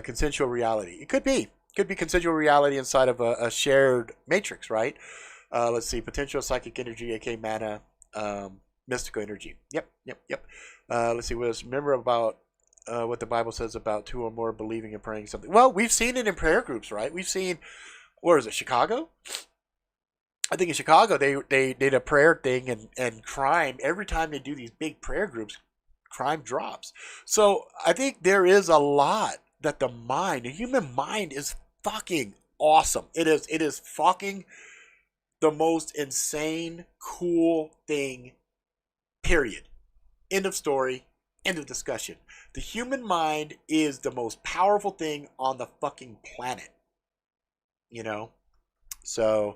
Consensual reality. It could be consensual reality inside of a shared matrix, right? Let's see. Potential psychic energy, aka mana, mystical energy. Yep. Let's see. Remember about what the Bible says about two or more believing and praying something. Well, we've seen it in prayer groups, right? We've seen, where is it, Chicago? I think in Chicago they did a prayer thing, and crime, every time they do these big prayer groups, crime drops. So I think there is a lot that the human mind is fucking awesome. It is fucking the most insane, cool thing, period. End of story. End of discussion. The human mind is the most powerful thing on the fucking planet. You know? So,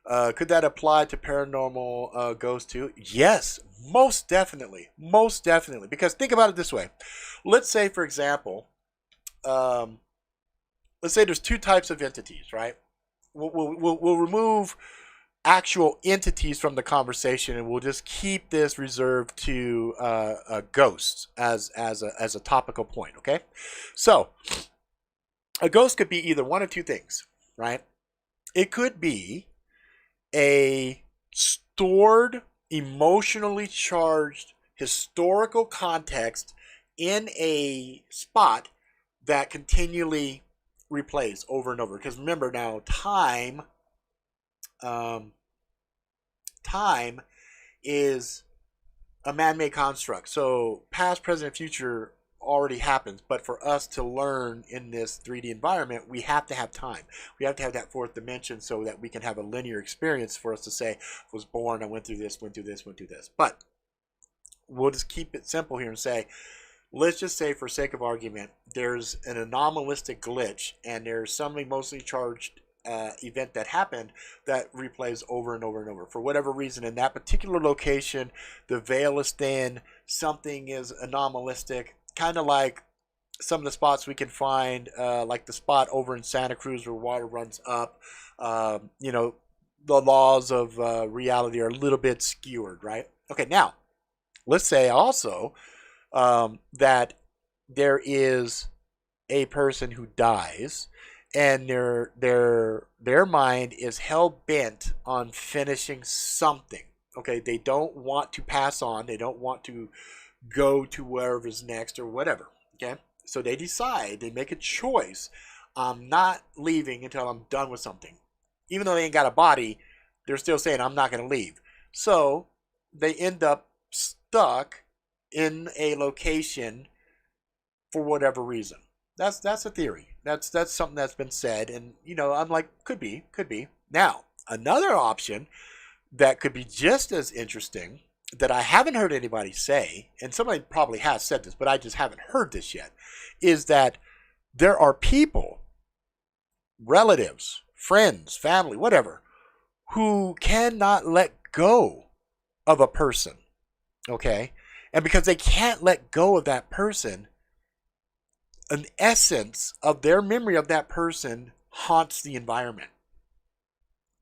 could that apply to paranormal ghosts too? Yes, most definitely. Most definitely. Because think about it this way. Let's say, for example, let's say there's two types of entities, right? We'll remove actual entities from the conversation, and we'll just keep this reserved to ghosts as a topical point. Okay, so a ghost could be either one of two things, right? It could be a stored, emotionally charged historical context in a spot that continually replays over and over. Because remember now, time is a man-made construct. So past, present, and future already happens. But for us to learn in this 3D environment, we have to have time. We have to have that fourth dimension so that we can have a linear experience for us to say, I was born, I went through this, went through this, went through this. But we'll just keep it simple here and say, let's just say, for sake of argument, there's an anomalistic glitch and there's some emotionally charged event that happened that replays over and over and over. For whatever reason, in that particular location, the veil is thin, something is anomalistic, kind of like some of the spots we can find, like the spot over in Santa Cruz where water runs up. You know, the laws of reality are a little bit skewered, right? Okay, now, let's say also that there is a person who dies and their mind is hell bent on finishing something. Okay, they don't want to pass on, they don't want to go to wherever's next or whatever. Okay, so they decide, they make a choice, I'm not leaving until I'm done with something. Even though they ain't got a body, they're still saying I'm not going to leave. So they end up stuck in a location for whatever reason. That's a theory. That's something that's been said, and you know, I'm like, could be. Now, another option that could be just as interesting that I haven't heard anybody say, and somebody probably has said this, but I just haven't heard this yet, is that there are people, relatives, friends, family, whatever, who cannot let go of a person. Okay? And because they can't let go of that person, an essence of their memory of that person haunts the environment.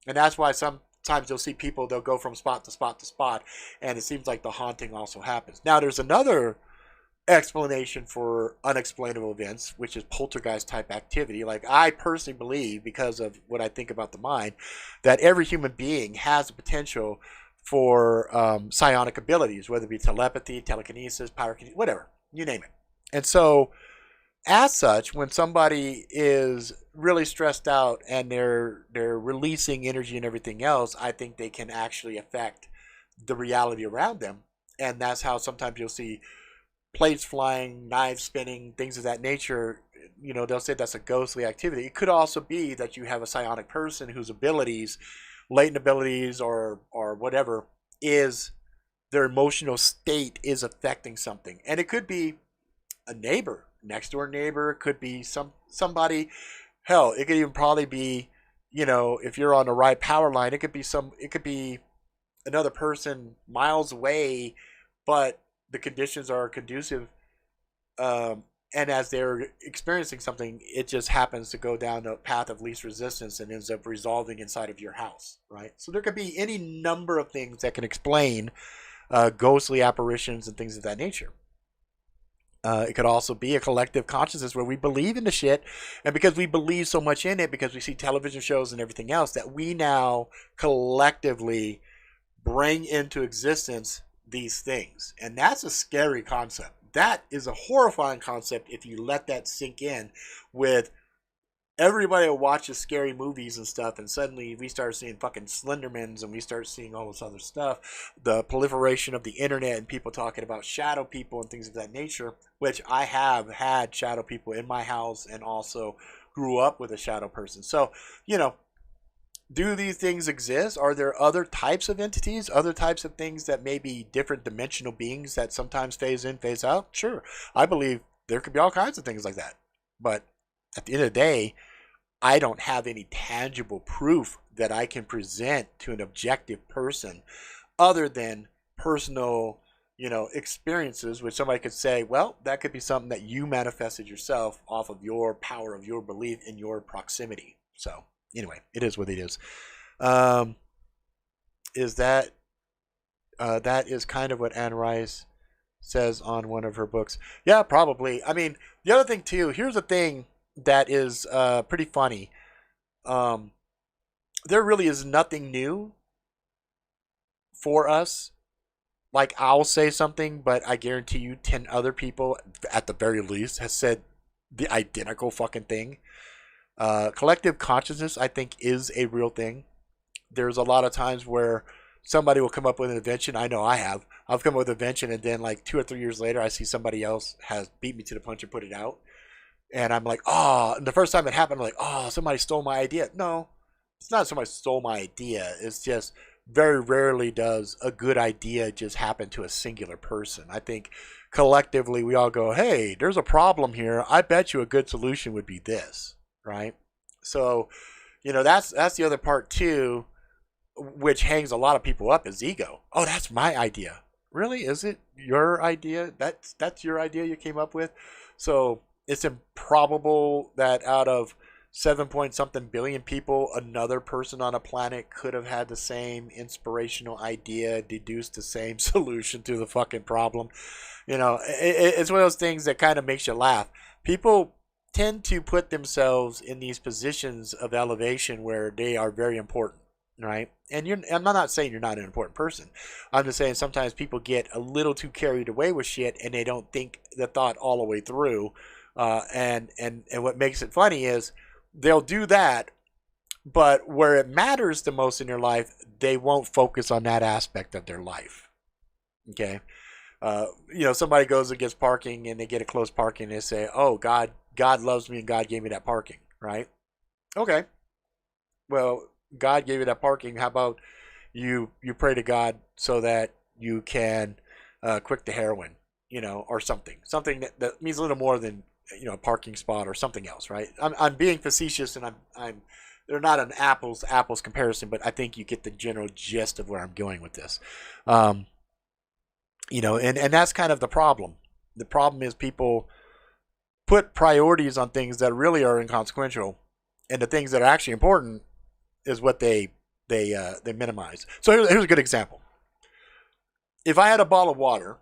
And that's why sometimes you'll see people, they'll go from spot to spot to spot, and it seems like the haunting also happens. Now, there's another explanation for unexplainable events, which is poltergeist type activity. Like, I personally believe, because of what I think about the mind, that every human being has the potential for psionic abilities, whether it be telepathy, telekinesis, pyrokinesis, whatever, you name it. And so, as such, when somebody is really stressed out and they're releasing energy and everything else, I think they can actually affect the reality around them. And that's how sometimes you'll see plates flying, knives spinning, things of that nature. You know, they'll say that's a ghostly activity. It could also be that you have a psionic person whose abilities, latent abilities or whatever, is their emotional state is affecting something. And it could be a neighbor, next door neighbor, it could be somebody, hell, it could even probably be, you know, if you're on the right power line, it could be another person miles away, but the conditions are conducive, and as they're experiencing something, it just happens to go down the path of least resistance and ends up resolving inside of your house, right? So there could be any number of things that can explain ghostly apparitions and things of that nature. It could also be a collective consciousness where we believe in the shit, and because we believe so much in it, because we see television shows and everything else, that we now collectively bring into existence these things. And that's a scary concept. That is a horrifying concept if you let that sink in with everybody who watches scary movies and stuff, and suddenly we start seeing fucking Slendermans and we start seeing all this other stuff. The proliferation of the internet and people talking about shadow people and things of that nature, which I have had shadow people in my house and also grew up with a shadow person. So, you know, do these things exist? Are there other types of entities, other types of things that may be different dimensional beings that sometimes phase in, phase out? Sure. I believe there could be all kinds of things like that. But at the end of the day, I don't have any tangible proof that I can present to an objective person other than personal, you know, experiences, which somebody could say, well, that could be something that you manifested yourself off of your power of your belief in your proximity. So anyway, it is what it is. Is that that is kind of what Anne Rice says on one of her books. Yeah, probably. I mean, the other thing too, here's a thing that is pretty funny. There really is nothing new for us. Like, I'll say something, but I guarantee you 10 other people, at the very least, has said the identical fucking thing. Collective consciousness, I think, is a real thing. There's a lot of times where somebody will come up with an invention. I know I have. I've come up with an invention, and then like 2 or 3 years later, I see somebody else has beat me to the punch and put it out. And I'm like, oh, and the first time it happened, I'm like, oh, somebody stole my idea. No, it's not somebody stole my idea. It's just very rarely does a good idea just happen to a singular person. I think collectively we all go, hey, there's a problem here. I bet you a good solution would be this, right? So, that's the other part too, which hangs a lot of people up is ego. Oh, that's my idea. Really? Is it your idea? That's your idea you came up with? So it's improbable that out of 7 point something billion people, another person on a planet could have had the same inspirational idea, deduced the same solution to the fucking problem. It's one of those things that kind of makes you laugh. People tend to put themselves in these positions of elevation where they are very important, right? And I'm not saying you're not an important person. I'm just saying sometimes people get a little too carried away with shit and they don't think the thought all the way through. And what makes it funny is they'll do that, but where it matters the most in their life, they won't focus on that aspect of their life. Okay. Somebody goes and gets parking and they get a close parking and they say, oh, God loves me and God gave me that parking, right? Okay. Well, God gave you that parking. How about you pray to God so that you can quit the heroin, or something that means a little more than, a parking spot or something else, right? I'm being facetious and I'm they're not an apples to apples comparison, but I think you get the general gist of where I'm going with this. And that's kind of the problem. The problem is people put priorities on things that really are inconsequential, and the things that are actually important is what they minimize. So here's a good example. If I had a bottle of water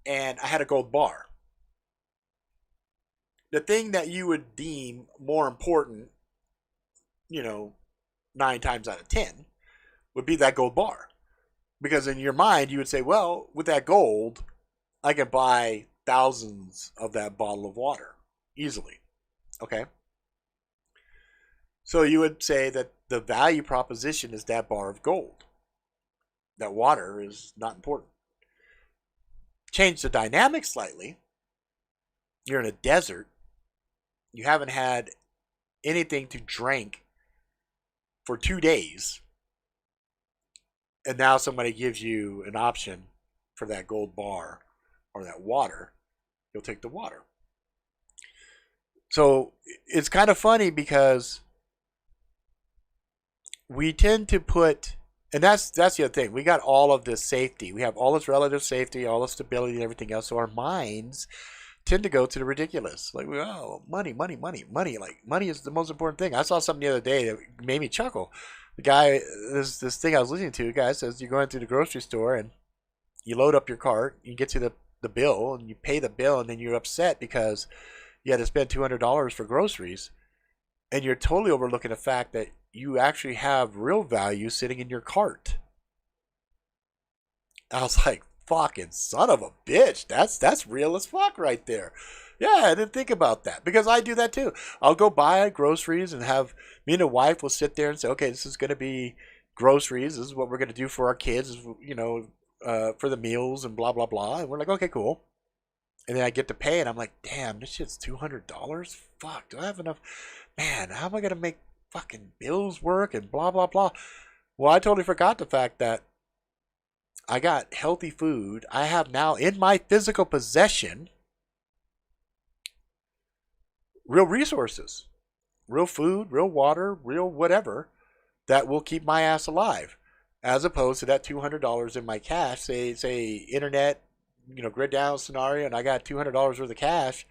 and I had a gold bar, the thing that you would deem more important, 9 times out of 10, would be that gold bar. Because in your mind, you would say, well, with that gold, I can buy thousands of that bottle of water easily. Okay? So you would say that the value proposition is that bar of gold. That water is not important. Change the dynamic slightly. You're in a desert. You haven't had anything to drink for 2 days. And now somebody gives you an option for that gold bar or that water. You'll take the water. So it's kind of funny because we tend to put, and that's the other thing. We got all of this safety. We have all this relative safety, all the stability and everything else. So our minds tend to go to the ridiculous. Like, oh, money. Like, money is the most important thing. I saw something the other day that made me chuckle. The guy, this thing I was listening to, the guy says you're going through the grocery store and you load up your cart, you get to the bill and you pay the bill, and then you're upset because you had to spend $200 for groceries, and you're totally overlooking the fact that you actually have real value sitting in your cart. I was like, fucking son of a bitch. That's real as fuck right there. Yeah, I didn't think about that because I do that too. I'll go buy groceries and have me and the wife will sit there and say, okay, this is going to be groceries. This is what we're going to do for our kids, for the meals and blah, blah, blah. And we're like, okay, cool. And then I get to pay and I'm like, damn, this shit's $200. Fuck, do I have enough? Man, how am I going to make fucking bills work and blah, blah, blah. Well, I totally forgot the fact that I got healthy food. I have now in my physical possession real resources, real food, real water, real whatever that will keep my ass alive, as opposed to that $200 in my cash. Say internet, grid down scenario, and I got $200 worth of cash.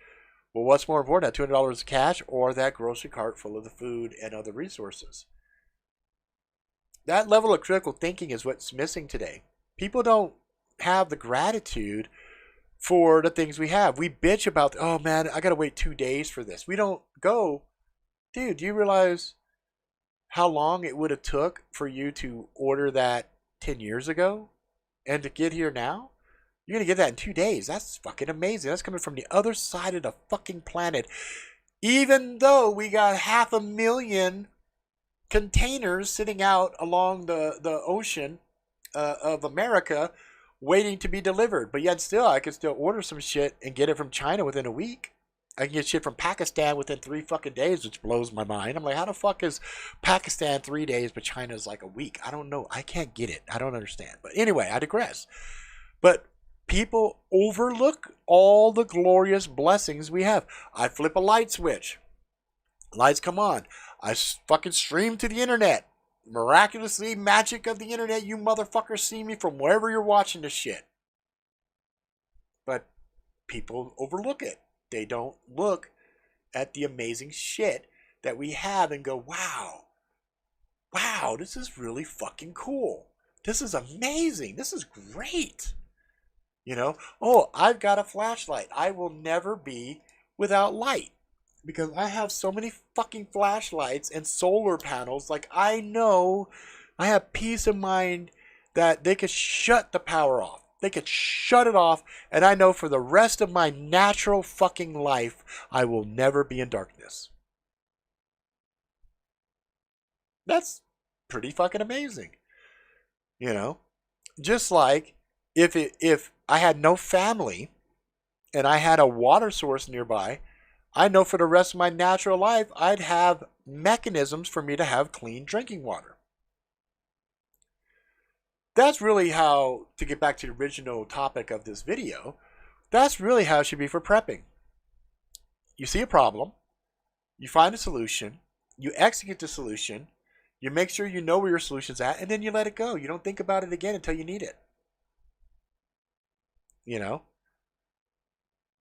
Well, what's more important, that $200 of cash or that grocery cart full of the food and other resources? That level of critical thinking is what's missing today. People don't have the gratitude for the things we have. We bitch about, oh man, I got to wait 2 days for this. We don't go, dude, do you realize how long it would have took for you to order that 10 years ago and to get here now? You're going to get that in 2 days. That's fucking amazing. That's coming from the other side of the fucking planet. Even though we got 500,000 containers sitting out along the ocean of America waiting to be delivered. But yet still, I can still order some shit and get it from China within a week. I can get shit from Pakistan within 3 fucking days, which blows my mind. I'm like, how the fuck is Pakistan 3 days, but China's like a week? I don't know. I can't get it. I don't understand. But anyway, I digress. But people overlook all the glorious blessings we have. I flip a light switch. Lights come on. I fucking stream to the internet. Miraculously, magic of the internet, you motherfuckers see me from wherever you're watching this shit. But people overlook it. They don't look at the amazing shit that we have and go, wow, this is really fucking cool. This is amazing. This is great. You know, oh, I've got a flashlight. I will never be without light because I have so many fucking flashlights and solar panels. Like, I know I have peace of mind that they could shut the power off. They could shut it off, and I know for the rest of my natural fucking life, I will never be in darkness. That's pretty fucking amazing. You know? Just like if I had no family and I had a water source nearby, I know for the rest of my natural life, I'd have mechanisms for me to have clean drinking water. That's really how, to get back to the original topic of this video, that's really how it should be for prepping. You see a problem, you find a solution, you execute the solution, you make sure you know where your solution's at, and then you let it go. You don't think about it again until you need it. You know?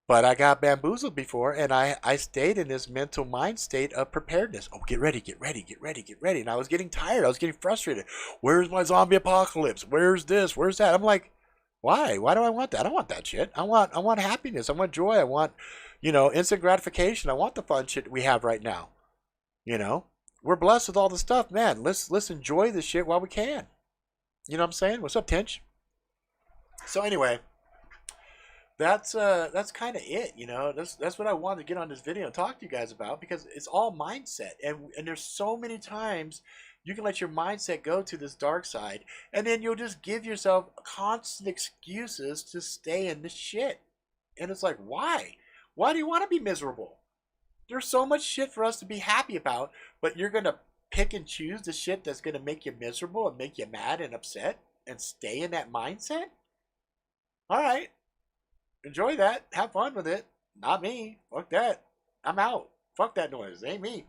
But I got bamboozled before, and I stayed in this mental mind state of preparedness. Oh, get ready. And I was getting tired. I was getting frustrated. Where's my zombie apocalypse? Where's this? Where's that? I'm like, why? Why do I want that? I don't want that shit. I want happiness. I want joy. I want, instant gratification. I want the fun shit we have right now. We're blessed with all the stuff, man. Let's enjoy this shit while we can. You know what I'm saying? What's up, Tinch? So anyway, that's kind of it. That's what I wanted to get on this video and talk to you guys about, because it's all mindset, and there's so many times you can let your mindset go to this dark side, and then you'll just give yourself constant excuses to stay in this shit. And it's like, why do you want to be miserable? There's so much shit for us to be happy about, but you're gonna pick and choose the shit that's gonna make you miserable and make you mad and upset and stay in that mindset. All right, enjoy that. Have fun with it. Not me. Fuck that. I'm out. Fuck that noise. It ain't me.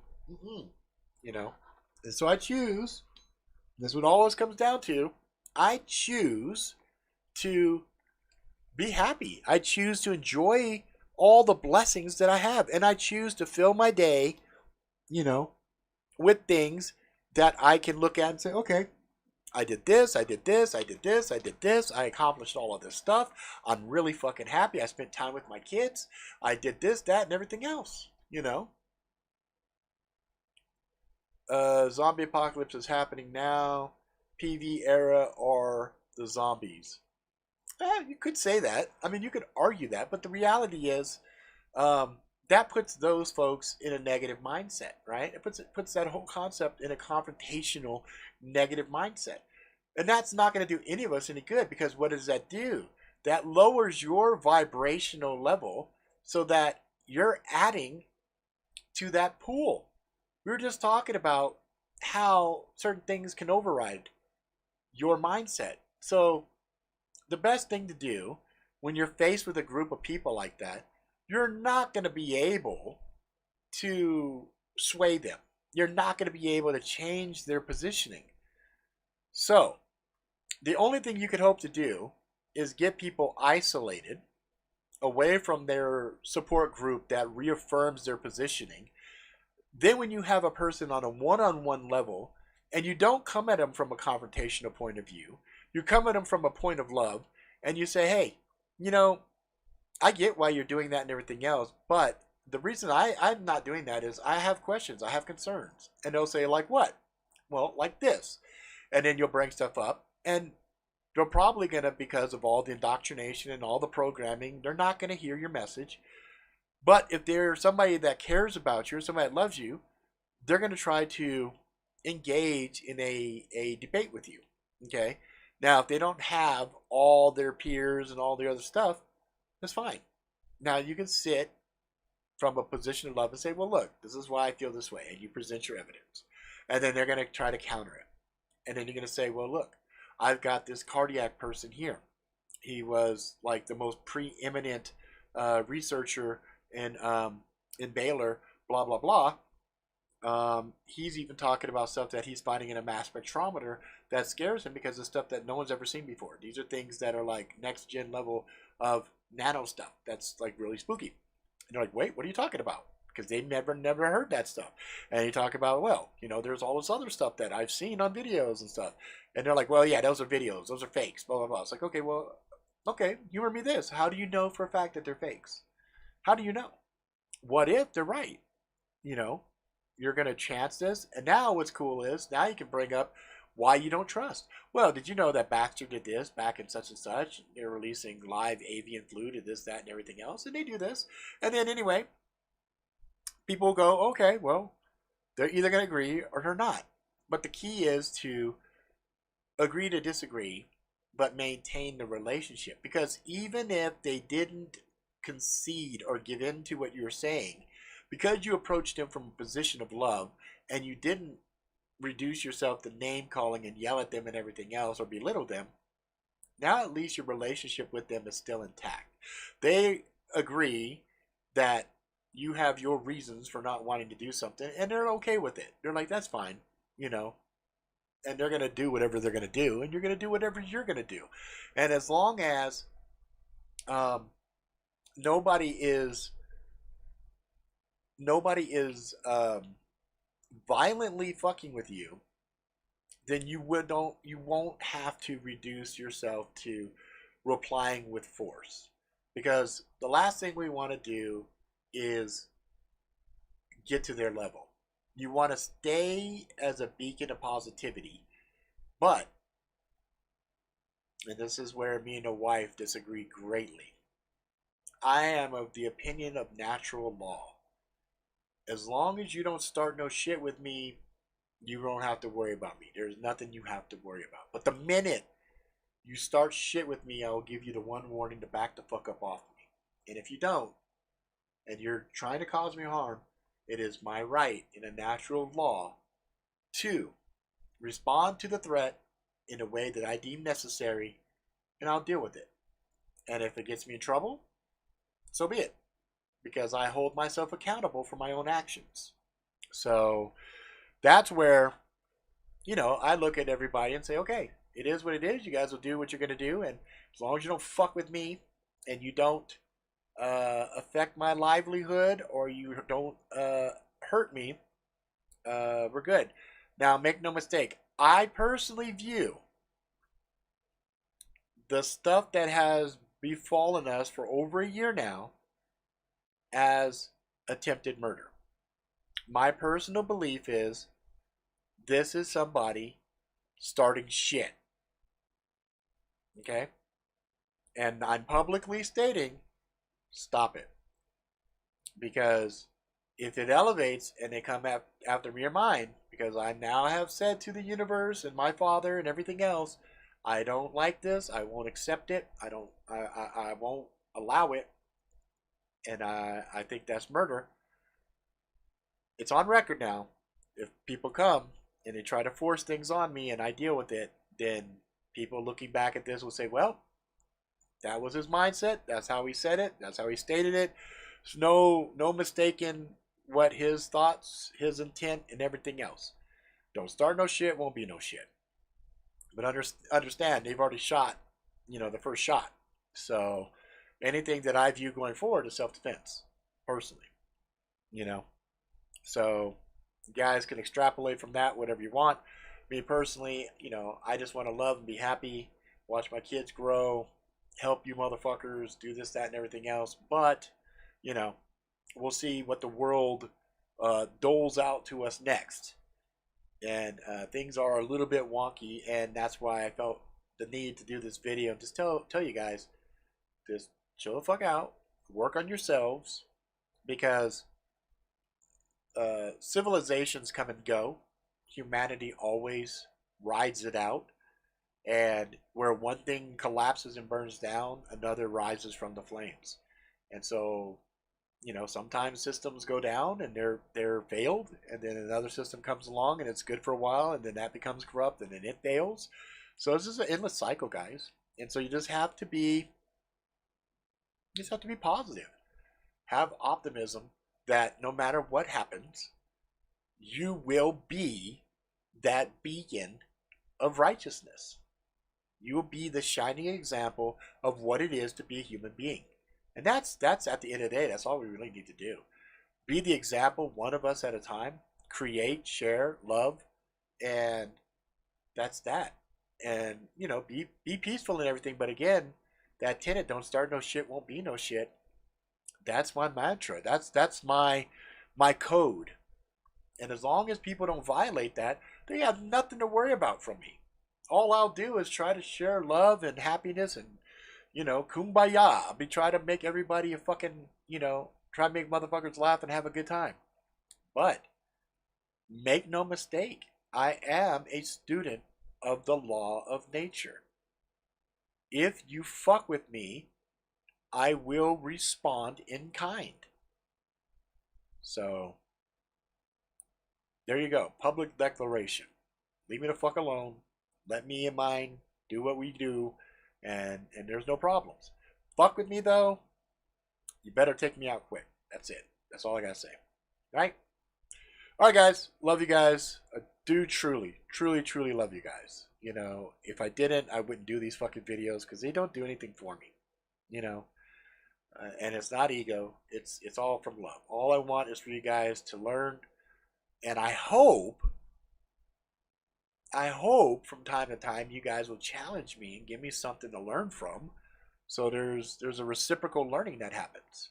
And so I choose. This is what always comes down to. I choose to be happy. I choose to enjoy all the blessings that I have. And I choose to fill my day, with things that I can look at and say, okay, I did this, I did this, I did this, I did this. I accomplished all of this stuff. I'm really fucking happy. I spent time with my kids. I did this, that, and everything else, Zombie apocalypse is happening now. PV era or the zombies. You could say that. I mean, you could argue that. But the reality is, that puts those folks in a negative mindset, right? It puts that whole concept in a confrontational, negative mindset. And that's not going to do any of us any good, because what does that do? That lowers your vibrational level so that you're adding to that pool. We were just talking about how certain things can override your mindset. So the best thing to do when you're faced with a group of people like that, you're not going to be able to sway them. You're not going to be able to change their positioning. So the only thing you could hope to do is get people isolated away from their support group that reaffirms their positioning. Then when you have a person on a one-on-one level, and you don't come at them from a confrontational point of view, you come at them from a point of love, and you say, hey, I get why you're doing that and everything else, but the reason I'm not doing that is I have questions, I have concerns. And they'll say, like what? Well, like this. And then you'll bring stuff up, and they're probably going to, because of all the indoctrination and all the programming, they're not going to hear your message. But if they're somebody that cares about you or somebody that loves you, they're going to try to engage in a debate with you. Okay? Now, if they don't have all their peers and all the other stuff, that's fine. Now, you can sit from a position of love and say, well, look, this is why I feel this way. And you present your evidence. And then they're going to try to counter it. And then you're going to say, well, look, I've got this cardiac person here. He was like the most preeminent researcher in Baylor, blah, blah, blah. He's even talking about stuff that he's finding in a mass spectrometer that scares him because of stuff that no one's ever seen before. These are things that are like next gen level of nano stuff. That's like really spooky. And you're like, wait, what are you talking about? Because they never heard that stuff. And you talk about, well, there's all this other stuff that I've seen on videos and stuff. And they're like, well, yeah, those are videos. Those are fakes, blah, blah, blah. It's like, okay, well, okay, humor me this. How do you know for a fact that they're fakes? How do you know? What if they're right? You know, you're going to chance this. And now what's cool is now you can bring up why you don't trust. Well, did you know that Baxter did this back in such and such? They're releasing live avian flu to this, that, and everything else. And they do this. And then anyway, people go, okay, well, they're either going to agree or they're not. But the key is to agree to disagree, but maintain the relationship. Because even if they didn't concede or give in to what you're saying, because you approached them from a position of love and you didn't reduce yourself to name calling and yell at them and everything else or belittle them, now at least your relationship with them is still intact. They agree that you have your reasons for not wanting to do something and they're okay with it. They're like, that's fine, and they're going to do whatever they're going to do and you're going to do whatever you're going to do. And as long as nobody is violently fucking with you, then you won't have to reduce yourself to replying with force. Because the last thing we want to do is get to their level. You want to stay as a beacon of positivity. But, and this is where me and the wife disagree greatly, I am of the opinion of natural law. As long as you don't start no shit with me, you don't have to worry about me. There's nothing you have to worry about. But the minute you start shit with me, I will give you the one warning to back the fuck up off me. And if you don't, and you're trying to cause me harm, it is my right in a natural law to respond to the threat in a way that I deem necessary, and I'll deal with it. And if it gets me in trouble, so be it. Because I hold myself accountable for my own actions. So that's where, I look at everybody and say, okay, it is what it is. You guys will do what you're going to do. And as long as you don't fuck with me and you don't affect my livelihood or you don't hurt me, we're good. Now, make no mistake, I personally view the stuff that has befallen us for over a year now as attempted murder. My personal belief is this is somebody starting shit. Okay? And I'm publicly stating, stop it. Because if it elevates and they come after me or mine, because I now have said to the universe and my father and everything else, I don't like this, I won't accept it, I won't allow it, and I think that's murder. It's on record now. If people come and they try to force things on me and I deal with it, then people looking back at this will say, well, that was his mindset. That's how he said it. That's how he stated it. There's no mistaking what his thoughts, his intent, and everything else. Don't start no shit, won't be no shit. But understand, they've already shot, the first shot. So anything that I view going forward is self-defense, personally. So you guys can extrapolate from that whatever you want. Me personally, I just want to love and be happy, watch my kids grow, help you motherfuckers, do this, that, and everything else. But, we'll see what the world doles out to us next. And things are a little bit wonky, and that's why I felt the need to do this video and just tell you guys, just chill the fuck out, work on yourselves, because civilizations come and go. Humanity always rides it out. And where one thing collapses and burns down, another rises from the flames. And so, sometimes systems go down and they're failed, and then another system comes along and it's good for a while, and then that becomes corrupt, and then it fails. So it's just an endless cycle, guys. And so you just have to be positive. Have optimism that no matter what happens, you will be that beacon of righteousness. You will be the shining example of what it is to be a human being. And that's at the end of the day, that's all we really need to do. Be the example, one of us at a time. Create, share, love, and that's that. And be peaceful and everything. But again, that tenet, don't start no shit, won't be no shit. That's my mantra. That's my code. And as long as people don't violate that, they have nothing to worry about from me. All I'll do is try to share love and happiness and, kumbaya. I'll be trying to make everybody a fucking, try to make motherfuckers laugh and have a good time. But make no mistake, I am a student of the law of nature. If you fuck with me, I will respond in kind. So, there you go. Public declaration. Leave me the fuck alone. Let me and mine do what we do, and there's no problems. Fuck with me though, you better take me out quick. That's it. That's all I gotta say. All right? All right, guys. Love you guys. I do truly, truly, truly love you guys. If I didn't, I wouldn't do these fucking videos because they don't do anything for me. And it's not ego. It's all from love. All I want is for you guys to learn, and I hope from time to time you guys will challenge me and give me something to learn from. So there's a reciprocal learning that happens.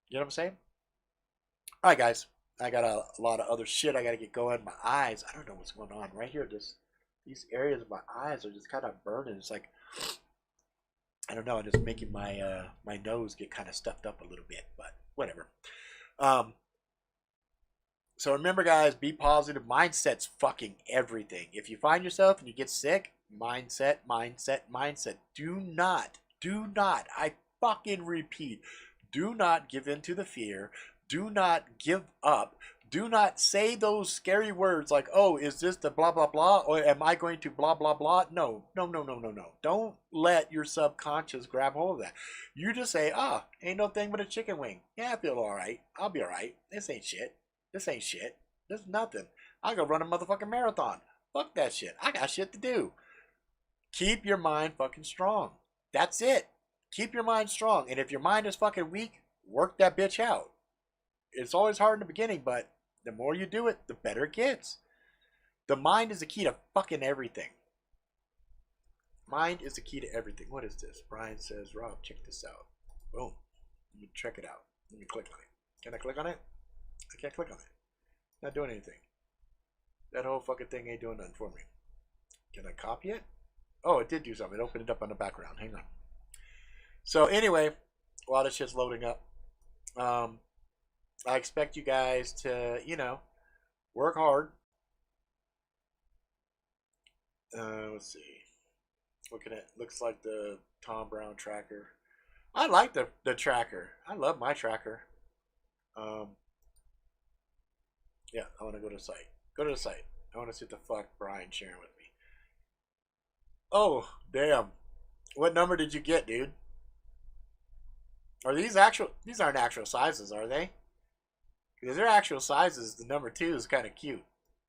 You know what I'm saying? All right, guys. I got a lot of other shit I got to get going. My eyes, I don't know what's going on right here. These areas of my eyes are just kind of burning. It's like, I don't know. I'm just making my nose get kind of stuffed up a little bit, but whatever. So remember, guys, be positive. Mindset's fucking everything. If you find yourself and you get sick, mindset, mindset, mindset. Do not, I fucking repeat, do not give in to the fear. Do not give up. Do not say those scary words like, oh, is this the blah, blah, blah? Or am I going to blah, blah, blah? No. Don't let your subconscious grab hold of that. You just say, ain't no thing but a chicken wing. Yeah, I feel all right. I'll be all right. This ain't shit. This is nothing. I go run a motherfucking marathon. Fuck that shit. I got shit to do. Keep your mind fucking strong. That's it. Keep your mind strong. And if your mind is fucking weak, work that bitch out. It's always hard in the beginning, but the more you do it, the better it gets. The mind is the key to fucking everything. Mind is the key to everything. What is this? Brian says, Rob, check this out. Boom. Let me check it out. Let me click on it. Can I click on it? I can't click on it. Not doing anything. That whole fucking thing ain't doing nothing for me. Can I copy it? Oh, it did do something. It opened it up on the background. Hang on. So anyway, while this shit's loading up, I expect you guys to, work hard. Let's see. Looking at, looks like the Tom Brown tracker. I like the tracker. I love my tracker. Yeah, I want to go to the site. Go to the site. I want to see what the fuck Brian's sharing with me. Oh, damn. What number did you get, dude? Are these actual? These aren't actual sizes, are they? Because they're actual sizes. The number 2 is kind of cute.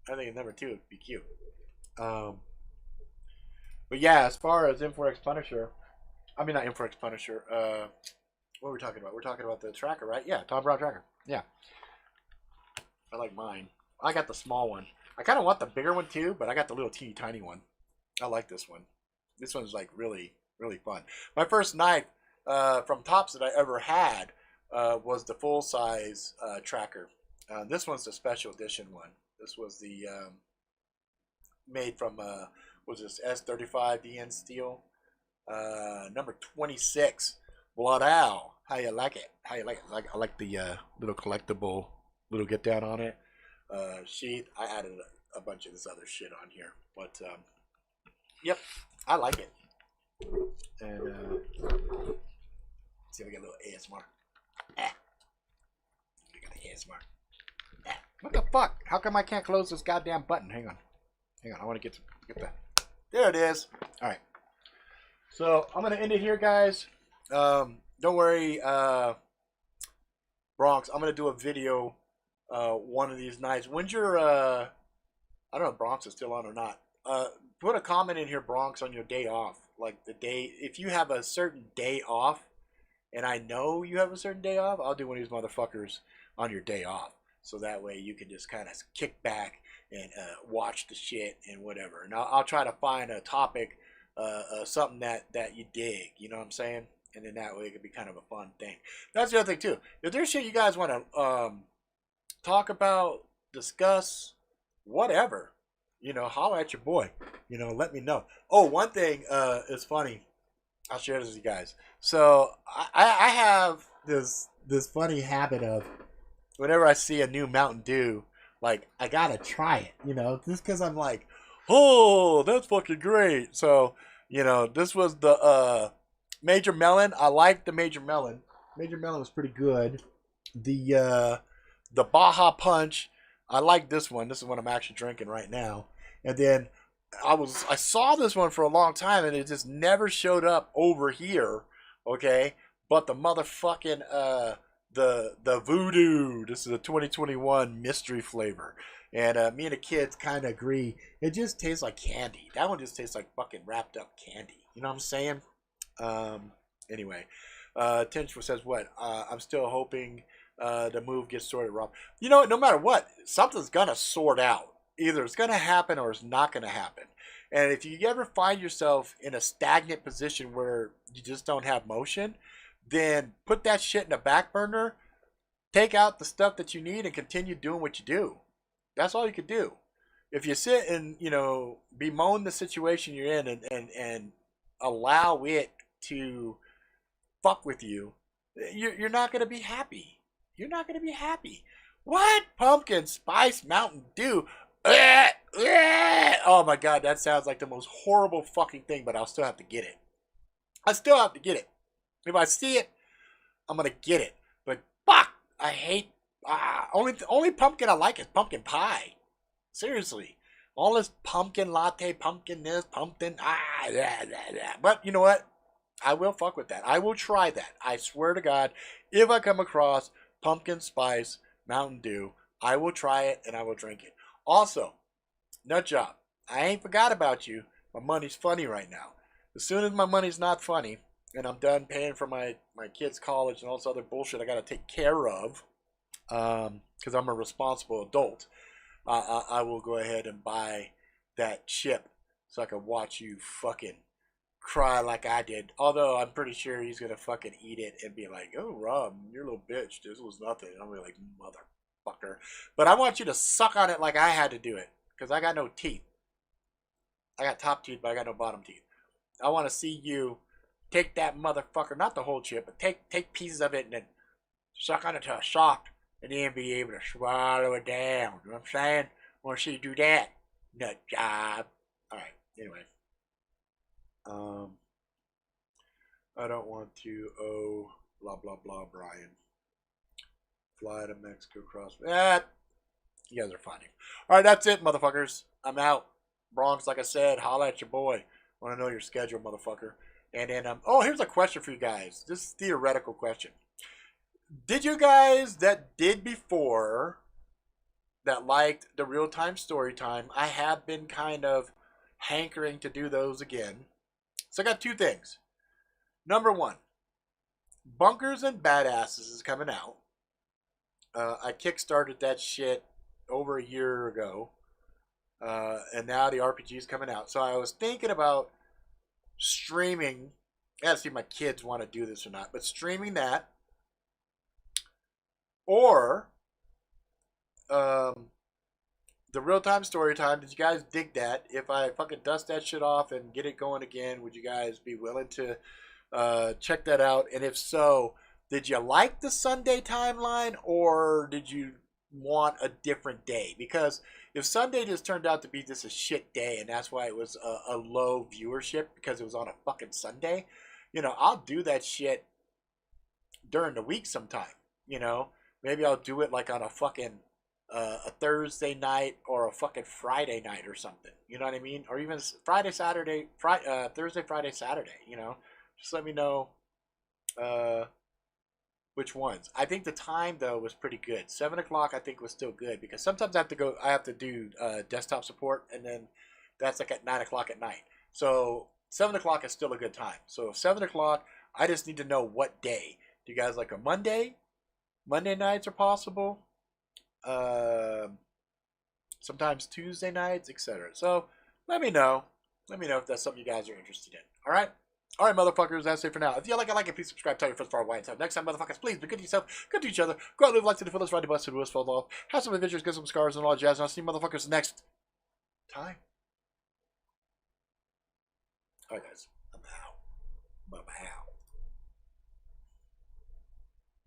I think the number 2 would be cute. But yeah, as far as M4X Punisher, I mean not M4X Punisher. What are we talking about? We're talking about the tracker, right? Yeah, Tom Brown tracker. Yeah. I like mine. I got the small one. I kind of want the bigger one too, but I got the little teeny tiny one. I like this one. This one's like really, really fun. My first knife from Tops that I ever had was the full size tracker. This one's the special edition one. This was the made from was this S35 DN steel, number 26. Blood Owl. How you like it? How you like it? I like the little collectible little get down on it. Sheath. I added a bunch of this other shit on here, but Yep, I like it. And see if I get a little ASMR. Ah, I got ASMR. Ah, what the fuck? How come I can't close this goddamn button? Hang on. I want to get that. There it is. All right. So I'm gonna end it here, guys. Don't worry, Bronx. I'm gonna do a video one of these nights. When's your I don't know if Bronx is still on or not. Put a comment in here, Bronx, on your day off. Like the day, if you have a certain day off, and I know you have a certain day off, I'll do one of these motherfuckers on your day off. So that way you can just kind of kick back and watch the shit and whatever. And I'll try to find a topic, something that you dig. You know what I'm saying? And then that way it could be kind of a fun thing. That's the other thing too. If there's shit you guys want to talk about, discuss, whatever, holler at your boy. Let me know. Oh, one thing is funny. I'll share this with you guys. So I have this funny habit of whenever I see a new Mountain Dew, like I gotta try it, just because I'm like, oh, that's fucking great. So this was the Major Melon. I like the Major Melon. Major Melon was pretty good. The Baja Punch. I like this one. This is what I'm actually drinking right now. And then I saw this one for a long time and it just never showed up over here. Okay. But the motherfucking the Voodoo. This is a 2021 mystery flavor. And me and the kids kind of agree. It just tastes like candy. That one just tastes like fucking wrapped up candy. You know what I'm saying? Anyway, Tinch says what? I'm still hoping the move gets sorted, Rob. No matter what, something's gonna sort out. Either it's gonna happen or it's not gonna happen. And if you ever find yourself in a stagnant position where you just don't have motion, then put that shit in the back burner, take out the stuff that you need, and continue doing what you do. That's all you could do. If you sit and bemoan the situation you're in and allow it to fuck with you, you're not gonna be happy. You're not going to be happy. What? Pumpkin spice Mountain Dew. Oh my god, that sounds like the most horrible fucking thing, but I'll still have to get it. I still have to get it. If I see it, I'm going to get it. But fuck, I hate... only pumpkin I like is pumpkin pie. Seriously. All this pumpkin latte, pumpkin this, pumpkin... But you know what? I will fuck with that. I will try that. I swear to God, if I come across pumpkin spice Mountain Dew, I will try it and I will drink it. Also, nut job, I ain't forgot about you. My money's funny right now. As soon as my money's not funny and I'm done paying for my kids' college and all this other bullshit I got to take care of, because I'm a responsible adult, I will go ahead and buy that chip so I can watch you fucking cry like I did. Although I'm pretty sure he's gonna fucking eat it and be like, "Oh, Rob, you're a little bitch. This was nothing." And I'm gonna be like, "Motherfucker!" But I want you to suck on it like I had to do it because I got no teeth. I got top teeth, but I got no bottom teeth. I want to see you take that motherfucker, not the whole chip, but take pieces of it and then suck on it to a soft, and then be able to swallow it down. You know what I'm saying? I want to see you do that. Nut job. All right. Anyway. I don't want to owe blah blah blah Brian. Fly to Mexico cross. You guys are funny. Alright, that's it, motherfuckers. I'm out. Bronx, like I said, holla at your boy. Want to know your schedule, motherfucker. And then here's a question for you guys. This is a theoretical question. Did you guys that did before that liked the real-time story time, I have been kind of hankering to do those again. So I got two things. Number one, Bunkers and Badasses is coming out. I kickstarted that shit over a year ago. And now the RPG is coming out. So I was thinking about streaming. I gotta see if my kids want to do this or not. But streaming that. Or the real-time story time. Did you guys dig that? If I fucking dust that shit off and get it going again, would you guys be willing to check that out? And if so, did you like the Sunday timeline, or did you want a different day, because if Sunday just turned out to be just a shit day and that's why it was a low viewership because it was on a fucking Sunday, I'll do that shit during the week sometime. You know, maybe I'll do it like on a fucking a Thursday night or a fucking Friday night or something. You know what I mean? Or even Friday, Saturday, Thursday, Friday, Saturday. Just let me know uh, which ones. I think the time though was pretty good. 7 o'clock I think was still good because sometimes I have to go. I have to do desktop support, and then that's like at 9 o'clock at night. So 7 o'clock is still a good time. So 7 o'clock, I just need to know what day. Do you guys like a Monday? Monday nights are possible. Uh, Sometimes Tuesday nights, etc. So let me know. Let me know if that's something you guys are interested in. All right? All right, motherfuckers, that's it for now. If you like it, please subscribe, tell your friends, far away, and next time, motherfuckers, please be good to yourself, good to each other, go out, live life to the fullest, ride the bus to the wheels fall off, have some adventures, get some scars, and all that jazz, and I'll see you motherfuckers next time. All right, guys.